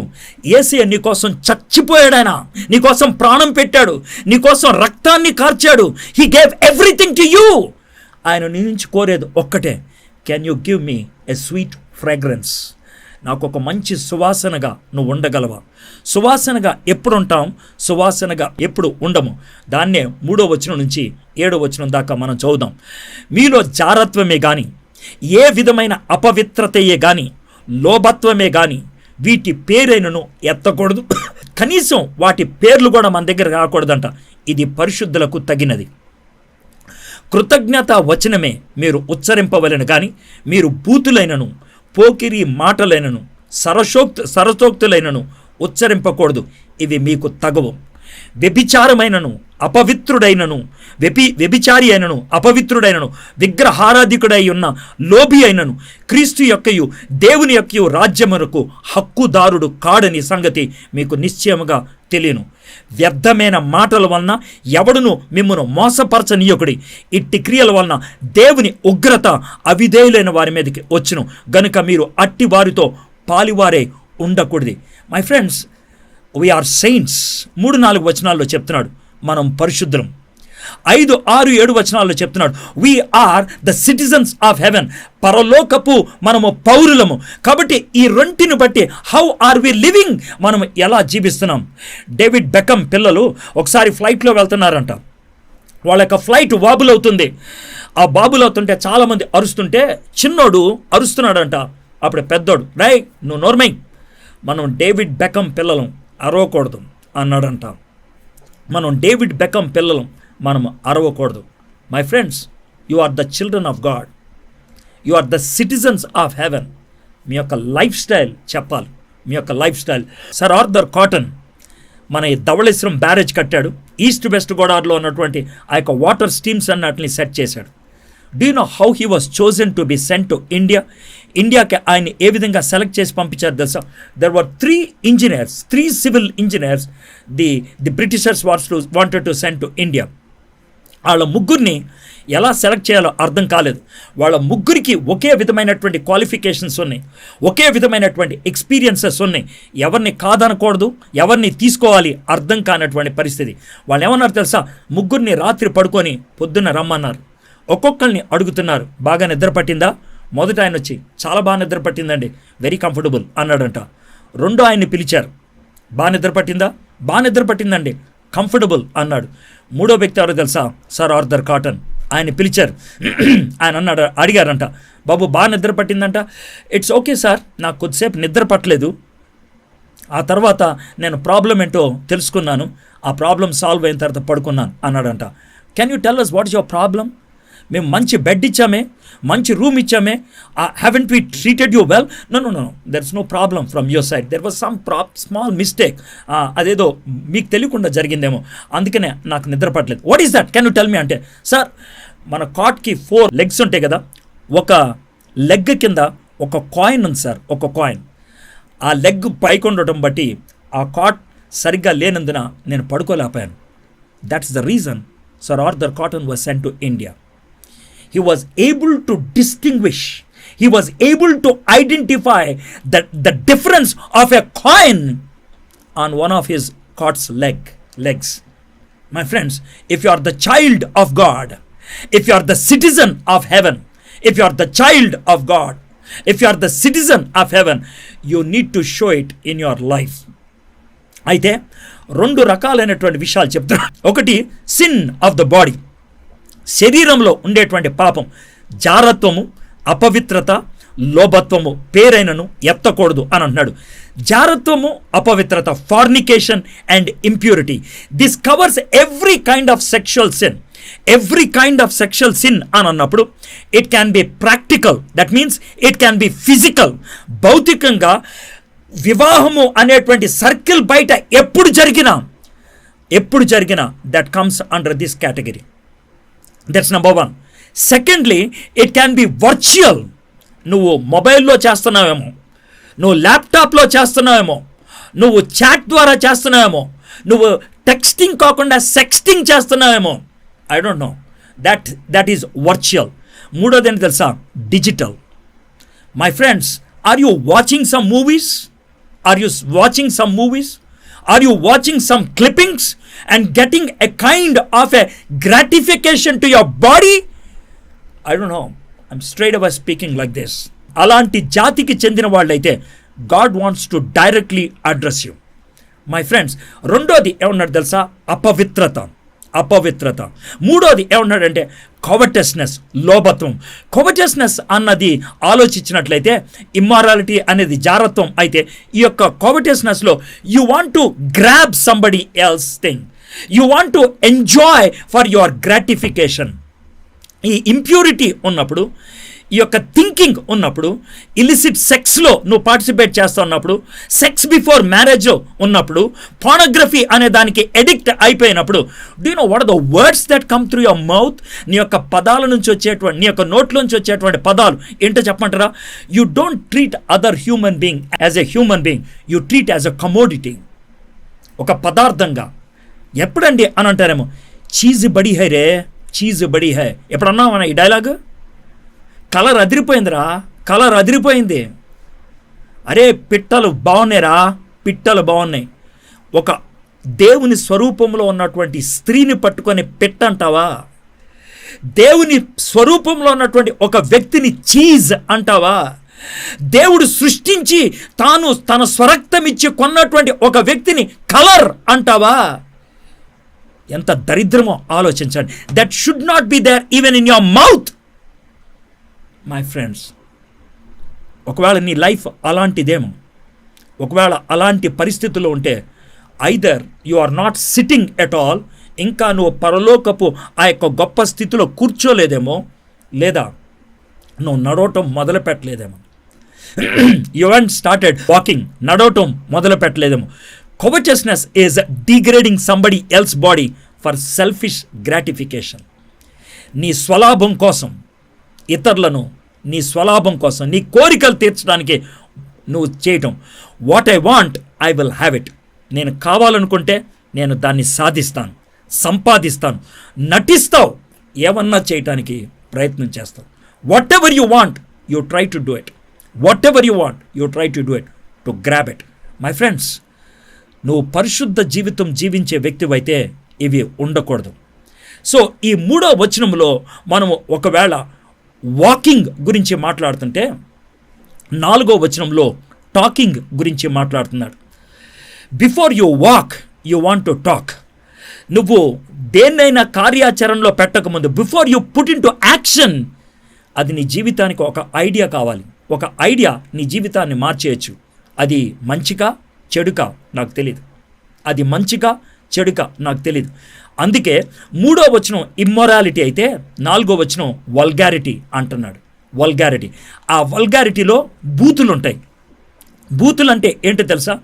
Yesayya నీకోసం చచ్చిపోయాడాయన, నీకోసం ప్రాణం పెట్టాడు, నీకోసం రక్తాన్ని కార్చాడు. He gave everything to you. ఆయన నీ నుంచి కోరేది ఒక్కటే, can you give me a sweet fragrance? నాకు ఒక మంచి సువాసనగా నువ్వు ఉండగలవా? సువాసనగా ఎప్పుడు ఉంటాం, సువాసనగా ఎప్పుడు ఉండము. దాన్నే 3వ వచనం నుంచి 7వ వచనం దాకా మనం చదువుదాం. మీలో జారత్వమే కానీ, ఏ విధమైన అపవిత్రతయే కానీ, లోభత్వమే కానీ వీటి పేరైనను ఎత్తకూడదు. కనీసం వాటి పేర్లు కూడా మన దగ్గర రాకూడదంట. ఇది పరిశుద్ధులకు తగినది. కృతజ్ఞత వచనమే మీరు ఉచ్చరింపవలెను కానీ మీరు బూతులైనను, పోకిరి మాటలైనను, సరసోక్తులైనను ఉచ్చరింపకూడదు. ఇవి మీకు తగవు. వ్యభిచారమైనను అపవిత్రుడైనను, వ్యభిచారి అయినను అపవిత్రుడైనను, విగ్రహారాధికుడై ఉన్న లోభి అయినను క్రీస్తు యొక్కయు దేవుని యొక్కయు రాజ్యమునకు హక్కుదారుడు కాడని సంగతి మీకు నిశ్చయముగా తెలియను. వ్యర్థమైన మాటల వలన ఎవడును మిమ్మను మోసపరచనీయకుడి. ఇట్టి క్రియల వలన దేవుని ఉగ్రత అవిధేయులైన వారి మీదకి వచ్చును గనుక మీరు అట్టి వారితో పాలివారే ఉండకూడదు. My friends, we are saints. 3-4 వచనాల్లో చెప్తున్నాడు మనం పరిశుద్ధులం. 5, 6, 7 వచనాల్లో చెప్తున్నాడు we are the citizens of heaven. పరలోకపు మనము పౌరులము. కాబట్టి ఈ రెంటిని బట్టి హౌ ఆర్ వి లివింగ్, మనం ఎలా జీవిస్తున్నాం. డేవిడ్ బెకమ్ పిల్లలు ఒకసారి ఫ్లైట్లో వెళ్తున్నారంట. వాళ్ళ యొక్క ఫ్లైట్ వాబుల్ అవుతుంది. ఆ బాబులు అవుతుంటే చాలామంది అరుస్తుంటే చిన్నోడు అరుస్తున్నాడంట. అప్పుడు పెద్దోడు, రై నువ్వు నోర్మై, మనం డేవిడ్ బెకమ్ పిల్లలం, అరవకూడదు అన్నాడంట. మనం డేవిడ్ బెకమ్ పిల్లలం, మనం అరవకూడదు. My friends, you are the children of God, you are the citizens of heaven. మీ యొక్క లైఫ్ స్టైల్ చెప్పాలి, మీ యొక్క lifestyle. Sir Arthur Cotton మన ఈ ధవళేశ్వరం బ్యారేజ్ కట్టాడు. ఈస్ట్ వెస్ట్ గోదావరిలో ఉన్నటువంటి ఆ యొక్క వాటర్ స్టీమ్స్ అన్నిటిని సెట్ చేశాడు. Do you know how he was chosen to be sent to India? ఇండియాకి ఆయన ఏ విధంగా సెలెక్ట్ చేసి పంపించారు తెలుసా? There were 3 civil engineers the Britishers wanted to send to India. వాళ్ళ ముగ్గురిని ఎలా సెలెక్ట్ చేయాలో అర్థం కాలేదు. వాళ్ళ ముగ్గురికి ఒకే విధమైనటువంటి క్వాలిఫికేషన్స్ ఉన్నాయి, ఒకే విధమైనటువంటి ఎక్స్పీరియన్సెస్ ఉన్నాయి. ఎవరిని కాదనకూడదు, ఎవరిని తీసుకోవాలి అర్థం కానటువంటి పరిస్థితి. వాళ్ళు ఏమన్నారు తెలుసా? ముగ్గురిని రాత్రి పడుకొని పొద్దున్న రమ్మన్నారు. ఒక్కొక్కరిని అడుగుతున్నారు, బాగా నిద్ర పట్టిందా? మొదట ఆయన వచ్చి చాలా బాగా నిద్ర పట్టిందండి, వెరీ కంఫర్టబుల్ అన్నాడంట. రెండో ఆయన్ని పిలిచారు, బాగా నిద్ర పట్టిందా? బాగా నిద్ర పట్టిందండి, కంఫర్టబుల్ అన్నాడు. మూడో వ్యక్తి ఎవరో తెలుసా? Sir Arthur cotton. ఆయన పిలిచారు, ఆయన అడిగారంట, బాబు బాగా నిద్ర పట్టిందంట? ఇట్స్ ఓకే సార్, నాకు కొద్దిసేపు నిద్ర పట్టలేదు, ఆ తర్వాత నేను ప్రాబ్లం ఏంటో తెలుసుకున్నాను, ఆ ప్రాబ్లం సాల్వ్ అయిన తర్వాత పడుకున్నాను అన్నాడంట. Can you tell us what is your problem? మేము మంచి బెడ్ ఇచ్చామే, మంచి రూమ్ ఇచ్చామే, haven't we treated you well? No, there is no problem from your side, there was some small mistake, అదేదో మీకు తెలియకుండా జరిగిందేమో, అందుకనే నాకు నిద్ర పట్టలేదు. What is that? Can you tell me అంటే, సార్ మన కాట్కి 4 లెగ్స్ ఉంటాయి కదా, ఒక లెగ్ కింద ఒక కాయిన్ ఉంది సార్, ఒక కాయిన్. ఆ లెగ్ పైకి ఉండటం బట్టి ఆ కాట్ సరిగ్గా లేనందున నేను పడుకోలేకపోయాను. That's the reason sir Arthur Cotton was sent to India. He was able to distinguish, he was able to identify the difference of a coin on one of his cot's legs. My friends, if you are the child of God, if you are the citizen of heaven, if you are the child of God, if you are the citizen of heaven, you need to show it in your life. అయితే 2 రకాలైనటువంటి విషయాలు చెప్తాను. ఒకటి sin of the body, శరీరంలో ఉండేటువంటి పాపం, జారత్వము, అపవిత్రత, లోభత్వము పేరైనను ఎత్తకూడదు అని అంటున్నాడు. జారత్వము, అపవిత్రత, fornication and impurity, this covers every kind of sexual sin. Every kind of sexual sin అని అన్నప్పుడు it can be practical, that means it can be physical. భౌతికంగా వివాహము అనేటువంటి సర్కిల్ బయట ఎప్పుడు జరిగినా that comes under this category. That's number 1. Secondly, it can be virtual. నువ్వు మొబైల్లో చేస్తున్నావేమో, నువ్వు ల్యాప్టాప్లో చేస్తున్నావేమో, నువ్వు చాట్ ద్వారా చేస్తున్నావేమో, నువ్వు టెక్స్టింగ్ కాకుండా సెక్స్టింగ్ చేస్తున్నావేమో, I don't know, that is virtual. మూడోది ఏంటి తెలుసా? Digital. My friends, are you watching some movies? Are you watching some clippings and getting a kind of a gratification to your body? I don't know. I'm straight away speaking like this. అలాంటి జాతికి చెందిన వాళ్ళైతే God wants to directly address you. My friends, రెండోది ఏమన్నాడు తెలుసా? అపవిత్రత. మూడోది ఏమన్నాడంటే కోవటస్నెస్, లోభత్వం. కోవటస్నెస్ అన్నది ఆలోచించినట్లయితే ఇమ్మారాలిటీ అనేది జారత్వం అయితే, ఈ యొక్క కోవటస్నెస్లో you want to grab somebody else thing, you want to enjoy for your gratification. ఈ ఇంప్యూరిటీ ఉన్నప్పుడు, ఈ యొక్క థింకింగ్ ఉన్నప్పుడు, ఇలిసిట్ సెక్స్లో నువ్వు పార్టిసిపేట్ చేస్తూ ఉన్నప్పుడు, సెక్స్ బిఫోర్ మ్యారేజ్లో ఉన్నప్పుడు, పోర్నోగ్రఫీ అనే దానికి ఎడిక్ట్ అయిపోయినప్పుడు, do you know what are the words that come through your mouth? నీ యొక్క పదాల నుంచి వచ్చేటువంటి, నీ యొక్క నోట్లోంచి వచ్చేటువంటి పదాలు ఏంటో చెప్పమంటారా? You don't treat other human being as a human being, you treat as a commodity, ఒక పదార్థంగా. ఎప్పుడండి అని అంటారేమో, చీజ్ బడి హై రే, చీజ్ బడి హై. ఎప్పుడన్నా మన ఈ డైలాగ్? కలర్ అదిరిపోయింది. అరే పిట్టలు బాగున్నాయి. ఒక దేవుని స్వరూపంలో ఉన్నటువంటి స్త్రీని పట్టుకొని పెట్టంటావా? దేవుని స్వరూపంలో ఉన్నటువంటి ఒక వ్యక్తిని చీజ్ అంటావా? దేవుడు సృష్టించి తాను తన స్వరక్తం ఇచ్చి కొన్నటువంటి ఒక వ్యక్తిని కలర్ అంటావా? ఎంత దరిద్రమో ఆలోచించండి. That should not be there even in your mouth. My friends, ఒకవేళ నీ లైఫ్ అలాంటిదేమో, ఒకవేళ అలాంటి పరిస్థితుల్లో ఉంటే, either you are not sitting at all, ఇంకా నువ్వు పరలోకపు ఆ యొక్క గొప్ప స్థితిలో కూర్చోలేదేమో, లేదా నువ్వు నడవటం మొదలు పెట్టలేదేమో. యు హెవెంట్ స్టార్టెడ్ వాకింగ్, నడవటం మొదలు పెట్టలేదేమో. Covetousness is degrading somebody else's body for selfish gratification. నీ స్వలాభం కోసం ఇతరులను, నీ స్వలాభం కోసం, నీ కోరికలు తీర్చడానికి నువ్వు చేయటం. What I want I will have it. నేను కావాలనుకుంటే నేను దాన్ని సాధిస్తాను, సంపాదిస్తాను. నటిస్తావు, ఏమన్నా చేయటానికి ప్రయత్నం చేస్తావు. What ever you want you try to do it. What ever you want you try to do it to grab it. My friends, నువ్వు పరిశుద్ధ జీవితం జీవించే వ్యక్తివైతే ఇవి ఉండకూడదు. సో ఈ 3వ వచనంలో మనము ఒకవేళ వాకింగ్ గురించి మాట్లాడుతుంటే 4వ వచనంలో టాకింగ్ గురించి మాట్లాడుతున్నాడు. Before you walk you want to talk. నువ్వు దేన్నైనా కార్యాచరణలో పెట్టకముందు, before you put in to action, అది నీ జీవితానికి ఒక ఐడియా కావాలి. ఒక ఐడియా నీ జీవితాన్ని మార్చేయచ్చు. అది మంచిగా చెడుకా నాకు తెలీదు, అది మంచిగా చెడుకా నాకు తెలీదు. అందుకే 3వ వచనం ఇమ్మొరాలిటీ అయితే 4వ వచనం వల్గారిటీ అంటున్నాడు. వల్గారిటీ, ఆ వల్గారిటీలో బూతులు ఉంటాయి. బూతులు అంటే ఏంటో తెలుసా?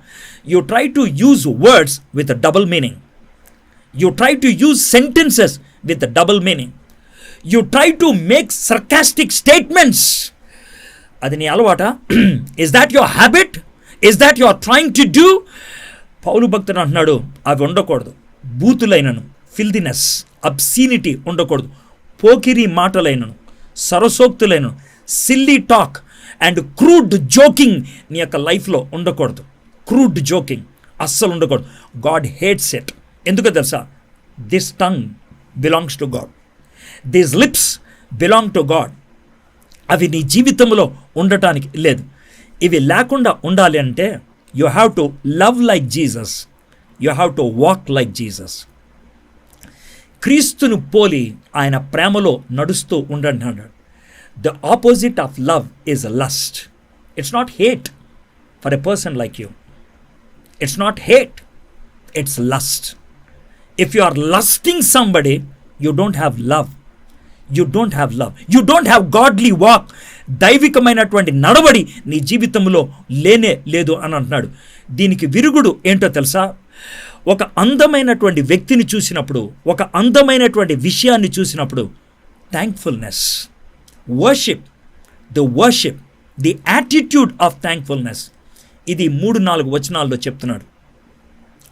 You try to use words with double meaning. You try to use sentences with double meaning. You try to make sarcastic statements. అది నీ అలవాట? Is that your habit? Is that you are trying to do? Paul భక్తుడు అంటున్నాడు, అవి ఉండకూడదు. బూతులైనను, filthiness, obscenity ఉండకూడదు. పోకిరి మాటలైనను, సరసోక్తులైనను, silly talk and crude joking నీ యొక్క లైఫ్లో ఉండకూడదు. క్రూడ్ జోకింగ్ అస్సలు ఉండకూడదు. God hates it. ఎందుకో తెలుసా? This tongue belongs to God, these lips belong to God. అవి నీ జీవితంలో ఉండటానికి లేదు. ఇవి లేకుండా ఉండాలి అంటే you have to love like Jesus, you have to walk like Jesus. క్రీస్తును పోలి ఆయన ప్రేమలో నడుస్తూ ఉండండి అన్నాడు. The opposite of love is lust. It's not hate for a person like you. It's not hate, it's lust. If you are lusting somebody, you don't have love. You don't have love, you don't have godly walk. దైవికమైనటువంటి నడవడి నీ జీవితంలో లేనే లేదు అని అంటున్నాడు. దీనికి విరుగుడు ఏంటో తెలుసా? ఒక అందమైనటువంటి వ్యక్తిని చూసినప్పుడు, ఒక అందమైనటువంటి విషయాన్ని చూసినప్పుడు thankfulness, worship, the attitude of thankfulness. ఇది 3-4 వచనాల్లో చెప్తున్నాడు.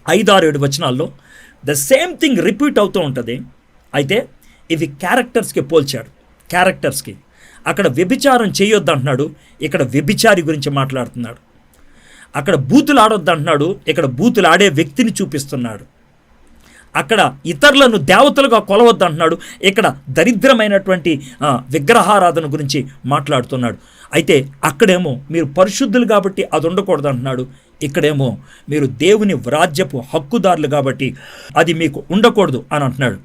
5-6-7 వచనాల్లో ద సేమ్ థింగ్ రిపీట్ అవుతూ ఉంటుంది. అయితే ఇవి క్యారెక్టర్స్కి పోల్చాడు. క్యారెక్టర్స్కి అక్కడ వ్యభిచారం చేయొద్దు అంటున్నాడు, ఇక్కడ వ్యభిచారి గురించి మాట్లాడుతున్నాడు. అక్కడ బూతులు ఆడొద్దు అంటున్నాడు, ఇక్కడ బూతులు ఆడే వ్యక్తిని చూపిస్తున్నాడు. అక్కడ ఇతరులను దేవతలుగా కొలవద్దు అంటున్నాడు, ఇక్కడ దరిద్రమైనటువంటి విగ్రహారాధన గురించి మాట్లాడుతున్నాడు. అయితే అక్కడేమో మీరు పరిశుద్ధులు కాబట్టి అది ఉండకూడదు అంటున్నాడు, ఇక్కడేమో మీరు దేవుని రాజ్యపు హక్కుదారులు కాబట్టి అది మీకు ఉండకూడదు అని అంటున్నాడు.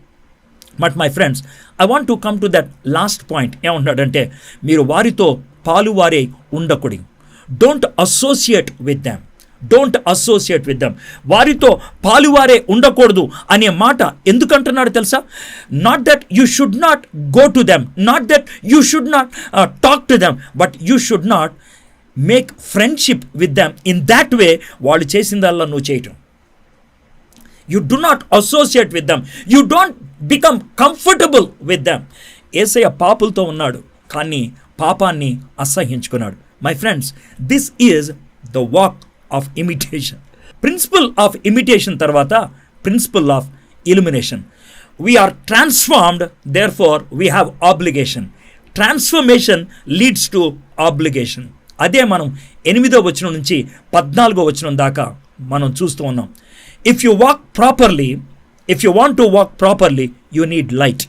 But my friends, I want to come to that last point. ఏమంటున్నాడంటే, మీరు వారితో పాలువారే ఉండకూడదు. Don't associate with them, don't associate with them. వారితో పాలువారే ఉండకూడదు అనే మాట ఎందుకంటున్నాడు తెలుసా? Not that you should not go to them, not that you should not talk to them, but you should not make friendship with them in that way. వాళ్ళు చేసిందల్లా నువ్వు చేయటం. You do not associate with them. You don't become comfortable with them. యేసయ్య పాపులతో ఉన్నాడు, కానీ పాపాన్ని అసహ్యించుకున్నాడు. My friends, this is the walk of imitation. Principle of imitation తర్వాత principle of illumination. We are transformed, therefore we have obligation. Transformation leads to obligation. అదే మనం 8వ వచనం నుంచి 14వ వచనం దాకా మనం చూస్తూ ఉన్నాం. If you walk properly, if you want to walk properly, you need light.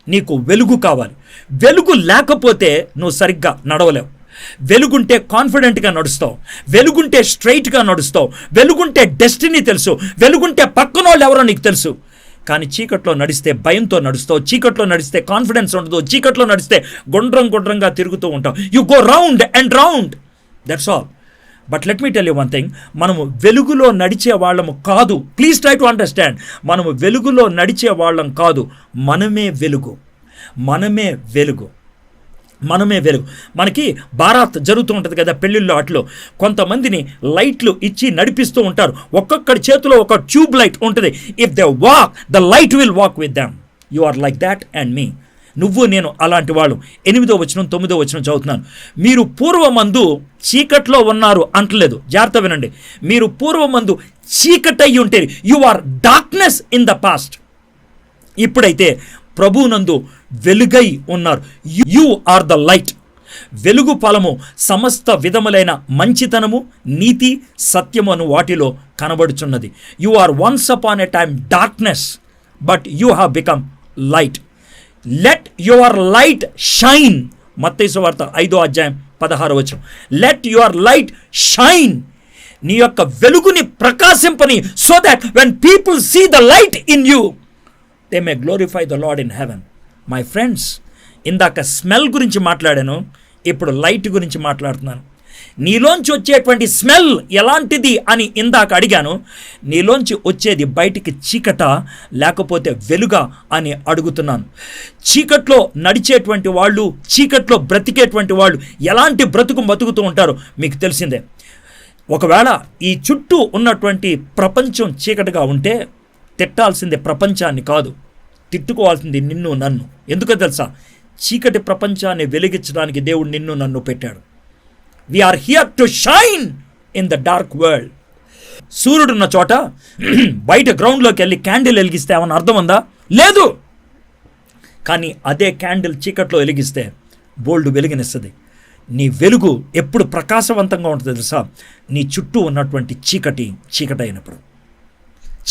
నీకు వెలుగు కావాలి. వెలుగు లేకపోతే నువ్వు సరిగ్గా నడవలేవు. వెలుగుంటే కాన్ఫిడెంట్గా నడుస్తావు, వెలుగుంటే స్ట్రైట్గా నడుస్తావు, వెలుగుంటే డెస్టినీ తెలుసు, వెలుగుంటే పక్కన వాళ్ళు ఎవరో నీకు తెలుసు. కానీ చీకట్లో నడిస్తే భయంతో నడుస్తావు, చీకట్లో నడిస్తే కాన్ఫిడెన్స్ ఉండదు, చీకట్లో నడిస్తే గుండ్రంగా తిరుగుతూ ఉంటావు. You go round and round, that's all. But let me tell you one thing, మనము వెలుగులో నడిచే వాళ్ళము కాదు. Please try to understand. మనము వెలుగులో నడిచే వాళ్ళం కాదు. మనమే వెలుగు, మనమే వెలుగు, మనమే వెలుగు. మనకి బారాత్ జరుగుతూ ఉంటుంది కదా, పెళ్ళిళ్ళు అట్లో కొంతమందిని లైట్లు ఇచ్చి నడిపిస్తూ ఉంటారు. ఒక్కొక్కడి చేతిలో ఒక ట్యూబ్ లైట్ ఉంటుంది. If they walk, the light will walk with them. You are like that and me. నువ్వు నేను అలాంటి వాళ్ళు. 8వ వచనం 9వ వచనం చదువుతున్నాను. మీరు పూర్వమందు చీకట్లో ఉన్నారు అంటలేదు, జాగ్రత్త వినండి. మీరు పూర్వమందు చీకటయ్యి ఉంటే, you are darkness in the past. ఇప్పుడైతే ప్రభువునందు వెలుగై ఉన్నారు. You are the light. వెలుగు ఫలము సమస్త విధములైన మంచితనము, నీతి, సత్యము అను వాటిలో కనబడుచున్నది. You are once upon a time darkness, but you have become light. Let your light shine. మత్తయి సువార్త 5వ అధ్యాయం 16వ వచనం. Let your light shine. నీ యొక్క వెలుగుని ప్రకాశింపని, so that when people see the light in you, they may glorify the lord in heaven. My friends, ఇందాక స్మెల్ గురించి మాట్లాడాను, ఇప్పుడు లైట్ గురించి మాట్లాడుతున్నాను. నీలోంచి వచ్చేటువంటి స్మెల్ ఎలాంటిది అని ఇందాక అడిగాను. నీలోంచి వచ్చేది బయటికి చీకట లేకపోతే వెలుగా అని అడుగుతున్నాను. చీకట్లో నడిచేటువంటి వాళ్ళు, చీకట్లో బ్రతికేటువంటి వాళ్ళు ఎలాంటి బతుకుతూ ఉంటారో మీకు తెలిసిందే. ఒకవేళ ఈ చుట్టూ ఉన్నటువంటి ప్రపంచం చీకటిగా ఉంటే తిట్టాల్సిందే ప్రపంచాన్ని కాదు, తిట్టుకోవాల్సింది నిన్ను నన్ను. ఎందుకో తెలుసా? చీకటి ప్రపంచాన్ని వెలిగించడానికి దేవుడు నిన్ను నన్ను పెట్టాడు. We are here to shine in the dark world. సూర్యుడున్న చోట బయట గ్రౌండ్లోకి వెళ్ళి క్యాండిల్ వెలిగిస్తే ఏమన్నా అర్థం ఉందా? లేదు. కానీ అదే క్యాండిల్ చీకట్లో వెలిగిస్తే బోల్డ్ వెలుగునిస్తుంది. నీ వెలుగు ఎప్పుడు ప్రకాశవంతంగా ఉంటుంది తెలుసా? నీ చుట్టూ ఉన్నటువంటి చీకటి అయినప్పుడు.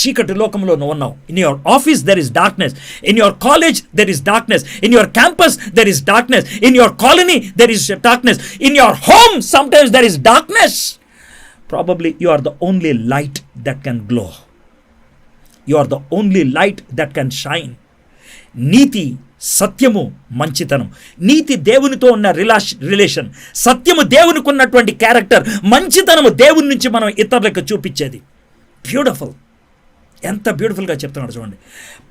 చీకటి లోకంలో నువ్వు ఉన్నావు. In your office there is darkness, in your college there is darkness, in your campus there is darkness, in your colony there is darkness, in your home sometimes there is darkness. Probably you are the only light that can glow. You are the only light that can shine. నీతి, సత్యము, మంచితనం. నీతి దేవునితో ఉన్న relation, సత్యము దేవునికి ఉన్నటువంటి character, మంచితనము దేవుని నుంచి మనం ఇతరులకు చూపించేది. బ్యూటిఫుల్. ఎంత బ్యూటిఫుల్గా చెప్తున్నాడు చూడండి.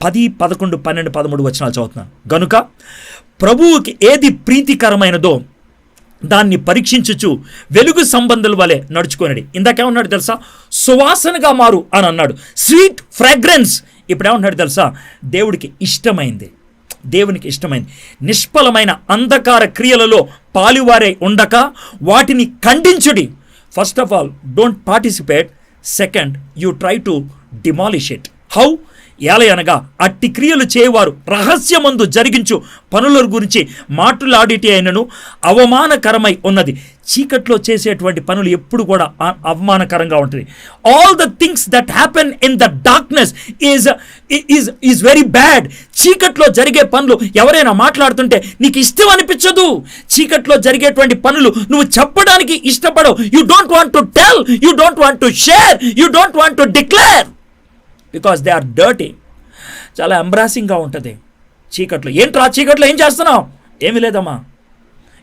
10, 11, 12, 13 వచనాలు చదువుతున్నాను. గనుక ప్రభువుకి ఏది ప్రీతికరమైనదో దాన్ని పరీక్షించుచు వెలుగు సంబంధుల వలె నడుచుకొనడి. ఇందాకేమన్నాడు తెలుసా? సువాసనగా మారు అని అన్నాడు. Sweet fragrance. ఇప్పుడు ఏమన్నాడు తెలుసా? దేవుడికి ఇష్టమైంది, దేవునికి ఇష్టమైంది. నిష్ఫలమైన అంధకార క్రియలలో పాలువారై ఉండక వాటిని ఖండించుడి. First of all, don't participate. Second, you try to demolish it. How? ఏలయనగా అట్టి క్రియలు చేయవారు రహస్యమందు జరిగించు పనుల గురించి మాట్లాడిటి అయినను అవమానకరమై ఉన్నది. చీకట్లో చేసేటువంటి పనులు ఎప్పుడు కూడా అవమానకరంగా ఉంటుంది. All the things that happen in the darkness is very bad. చీకట్లో జరిగే పనులు ఎవరైనా మాట్లాడుతుంటే నీకు ఇష్టం అనిపించదు. చీకట్లో జరిగేటువంటి పనులు నువ్వు చెప్పడానికి ఇష్టపడవు. You don't want to tell, you don't want to share, you don't want to declare, because they are dirty. చాలా ఎంబ్రాసింగ్గా ఉంటుంది చీకట్లో. ఏంట్రా చీకట్లో ఏం చేస్తున్నావు? ఏమి లేదమ్మా.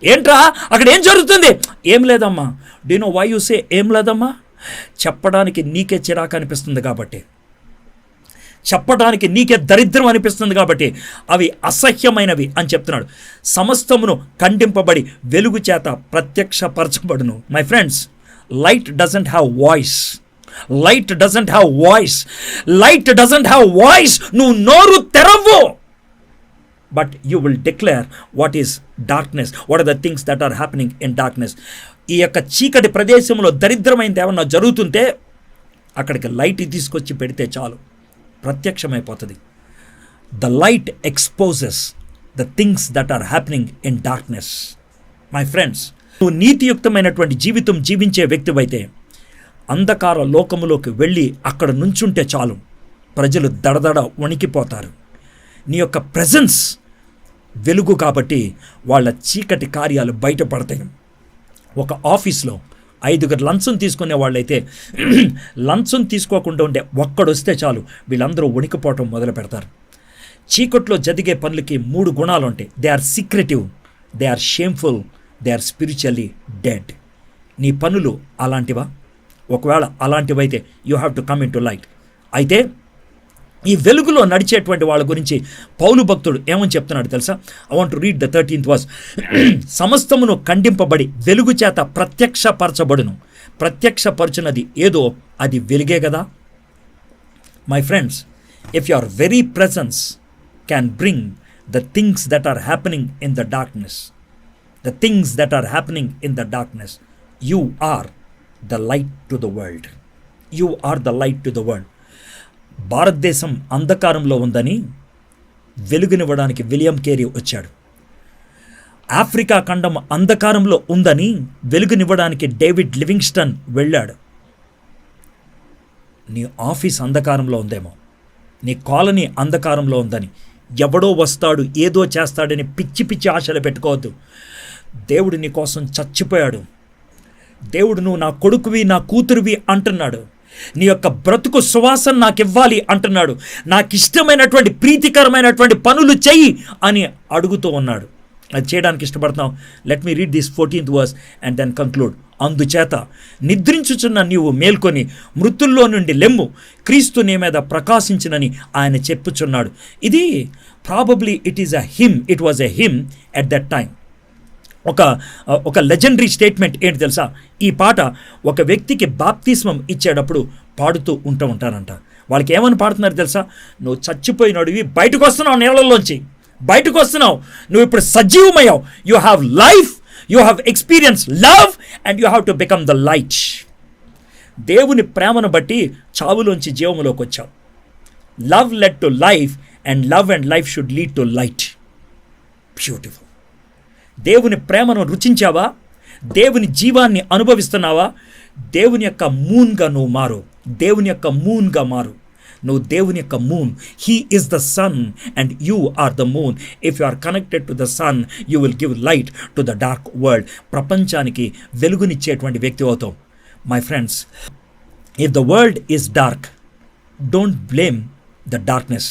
ఏంట్రా అక్కడ ఏం జరుగుతుంది? ఏం లేదమ్మా. Do know why you say ఏం లేదమ్మా? చెప్పడానికి నీకే చిరాకు అనిపిస్తుంది కాబట్టి, చెప్పడానికి నీకే దరిద్రం అనిపిస్తుంది కాబట్టి అవి అసహ్యమైనవి అని చెప్తున్నాడు. సమస్తమును ఖండింపబడి వెలుగు చేత ప్రత్యక్షపరచబడును. My friends, light doesn't have voice. Light doesn't have voice. Light doesn't have voice. నువ్వు నోరు తెరవ్వు, but you will declare what is darkness, what are the things that are happening in darkness. ఈ యొక్క చీకటి ప్రదేశంలో దరిద్రమైనది ఏమన్నా జరుగుతుంటే అక్కడికి లైట్ తీసుకొచ్చి పెడితే చాలు, ప్రత్యక్షమైపోతుంది. The light exposes the things that are happening in darkness. My friends, నువ్వు నీతియుక్తమైనటువంటి జీవితం జీవించే వ్యక్తివైతే అంధకార లోకములోకి వెళ్ళి అక్కడ నుంచుంటే చాలు, ప్రజలు దడదడ వణికిపోతారు. నీ యొక్క ప్రెజెన్స్ వెలుగు కాబట్టి వాళ్ళ చీకటి కార్యాలు బయటపడతాయి. ఒక ఆఫీస్లో 5 లంచం తీసుకునే వాళ్ళైతే లంచం తీసుకోకుండా ఉంటే ఒక్కడొస్తే చాలు వీళ్ళందరూ వణికిపోవటం మొదలు పెడతారు. చీకట్లో జరిగే పనులకి 3 గుణాలు ఉంటాయి. They are secretive, they are shameful, they are spiritually dead. నీ పనులు అలాంటివా? ఒకవేళ అలాంటివైతే you have to come in to light. అయితే ఈ వెలుగులో నడిచేటువంటి వాళ్ళ గురించి పౌలు భక్తుడు ఏమని చెప్తున్నాడు తెలుసా? I want to read the 13th verse. సమస్తమును ఖండింపబడి వెలుగు చేత ప్రత్యక్షపరచబడును. ప్రత్యక్షపరచునది ఏదో అది వెలుగే కదా. My friends, if your very presence can bring the things that are happening in the darkness, the things that are happening in the darkness, you are the light to the world. You are the light to the world. భారతదేశం అంధకారంలో ఉందని వెలుగునివ్వడానికి William Carey వచ్చాడు. Africa ఖండం అంధకారంలో ఉందని వెలుగునివ్వడానికి David Livingstone వెళ్ళాడు. నీ office అంధకారంలో ఉందేమో, నీ కాలనీ అంధకారంలో ఉందని ఎవడో వస్తాడు ఏదో చేస్తాడని పిచ్చి పిచ్చి ఆశలు పెట్టుకోవద్దు. దేవుడు నీ కోసం చచ్చిపోయాడు. దేవుడు నువ్వు నా కొడుకువి నా కూతురువి అంటున్నాడు. నీ యొక్క బ్రతుకు సువాసన నాకు ఇవ్వాలి అంటున్నాడు. నాకు ఇష్టమైనటువంటి ప్రీతికరమైనటువంటి పనులు చెయ్యి అని అడుగుతూ ఉన్నాడు. అది చేయడానికి ఇష్టపడుతున్నావు. Let me read this 14th verse and then conclude. అందుచేత నిద్రించుచున్న నీవు మేల్కొని మృతుల్లో నుండి లెమ్ము, క్రీస్తు నీ మీద ప్రకాశించినని ఆయన చెప్పుచున్నాడు. ఇది probably it was a him at that time. ఒక లెజెండరీ స్టేట్మెంట్ ఏంటి తెలుసా? ఈ పాట ఒక వ్యక్తికి బాప్తిస్మం ఇచ్చేటప్పుడు పాడుతూ ఉంటారంట. వాళ్ళకి ఏమని పాడుతున్నారు తెలుసా? నువ్వు చచ్చిపోయినడివి, బయటకు వస్తున్నావు, నీళ్ళల్లోంచి బయటకు వస్తున్నావు, నువ్వు ఇప్పుడు సజీవమయ్యావు. You have life, you have experience love and you have to become the light. దేవుని ప్రేమను బట్టి చావులోంచి జీవములోకి వచ్చావు. Love led to life and love and life should lead to light. Beautiful. దేవుని ప్రేమను రుచించావా? దేవుని జీవాన్ని అనుభవిస్తున్నావా? దేవుని యొక్క మూన్గా నువ్వు మారు. దేవుని యొక్క మూన్గా మారు. నువ్వు దేవుని యొక్క moon. He is the sun and you are the moon. If you are connected to the sun you will give light to the dark world. ప్రపంచానికి వెలుగునిచ్చేటువంటి వ్యక్తి అవుతావు. My friends, if the world is dark, don't blame the darkness,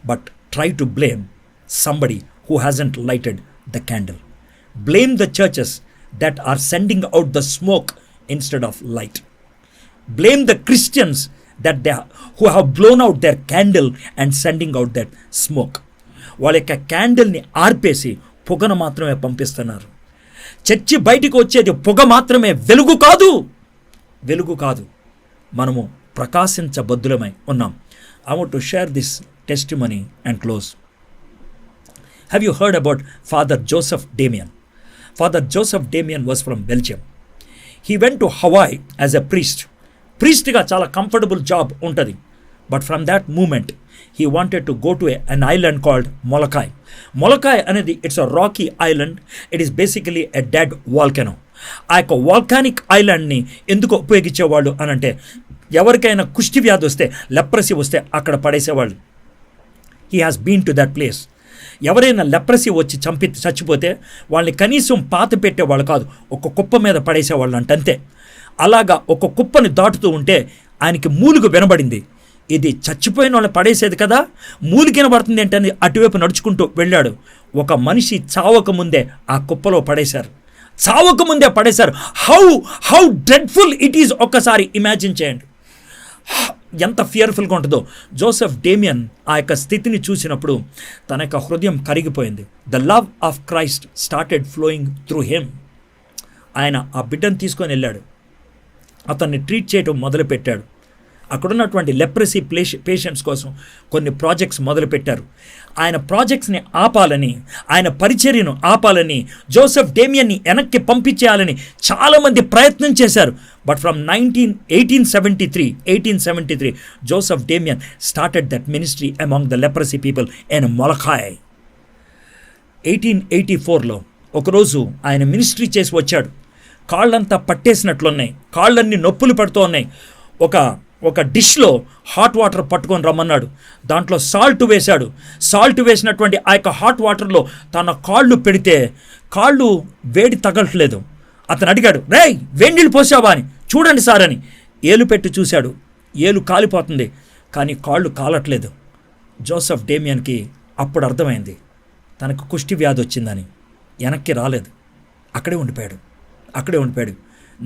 but try to blame somebody who hasn't lighted the candle. Blame the churches that are sending out the smoke instead of light. Blame the Christians who have blown out their candle and sending out that smoke. వాళ్ళ యొక్క క్యాండిల్ని ఆర్పేసి పొగను మాత్రమే పంపిస్తున్నారు. Church బయటికి వచ్చేది పొగ మాత్రమే, వెలుగు కాదు. వెలుగు కాదు. మనము ప్రకాశించబద్దులమై ఉన్నాం. I want to share this testimony and close. Have you heard about Father Joseph Damien? Father Joseph Damien was from Belgium. He went to Hawaii as a priest. Priestగా చాలా కంఫర్టబుల్ జాబ్ ఉంటుంది. But from that moment he wanted to go to an island called Molokai. Molokai అనేది it's a Rocky island. It is basically a dead volcano. ఆ యొక్క volcanic ఐలాండ్ని ఎందుకు ఉపయోగించేవాళ్ళు అనంటే, ఎవరికైనా కుష్టి వ్యాధి వస్తే, లెప్రసీ వస్తే అక్కడ పడేసేవాళ్ళు. He has been to that place. ఎవరైనా లెప్రసీ వచ్చి చచ్చిపోతే వాళ్ళని కనీసం పాత పెట్టేవాళ్ళు కాదు, ఒక కుప్ప మీద పడేసేవాళ్ళు అంతే. అలాగా ఒక కుప్పని దాటుతూ ఉంటే ఆయనకి మూలుగు వినబడింది. ఇది చచ్చిపోయిన వాళ్ళని పడేసేది కదా, మూలికి వినబడుతుంది ఏంటని అటువైపు నడుచుకుంటూ వెళ్ళాడు. ఒక మనిషి చావకముందే ఆ కుప్పలో పడేశారు. చావకముందే పడేశారు. How dreadful it is. ఒక్కసారి ఇమాజిన్ చేయండి ఎంత ఫియర్ఫుల్గా ఉంటుందో. జోసెఫ్ డేమియన్ ఆ యొక్క స్థితిని చూసినప్పుడు తన యొక్క హృదయం కరిగిపోయింది. The love of Christ started flowing through him. ఆయన ఆ బిడ్డను తీసుకొని వెళ్ళాడు, అతన్ని ట్రీట్ చేయడం మొదలుపెట్టాడు. అక్కడున్నటువంటి లెప్రసీ పేషెంట్స్ కోసం కొన్ని ప్రాజెక్ట్స్ మొదలుపెట్టారు. ఆయన ప్రాజెక్ట్స్ని ఆపాలని, ఆయన పరిచర్యను ఆపాలని, జోసెఫ్ డేమియన్ని వెనక్కి పంపించేయాలని చాలామంది ప్రయత్నం చేశారు. But from 1873 Joseph Damien started that ministry among the leprosy people in Molokai. 1884లో ఒకరోజు ఆయన మినిస్ట్రీ చేసి వచ్చాడు. కాళ్ళంతా పట్టేసినట్లున్నాయి, కాళ్ళన్నీ నొప్పులు పడుతూ ఉన్నాయి. ఒక డిష్లో హాట్ వాటర్ పట్టుకొని రమ్మన్నాడు. దాంట్లో సాల్ట్ వేశాడు. సాల్ట్ వేసినటువంటి ఆ యొక్క హాట్ వాటర్లో తన కాళ్ళు పెడితే కాళ్ళు వేడి తగలట్లేదు. అతను అడిగాడు, రేయ్ వేడి నీళ్ళు పోసావా అని. చూడండి సార్ అని ఏలు పెట్టి చూశాడు. ఏలు కాలిపోతుంది, కానీ కాళ్ళు కాలట్లేదు. జోసెఫ్ డేమియన్కి అప్పుడు అర్థమైంది తనకు కుష్టి వ్యాధి వచ్చిందని. వెనక్కి రాలేదు, అక్కడే ఉండిపోయాడు.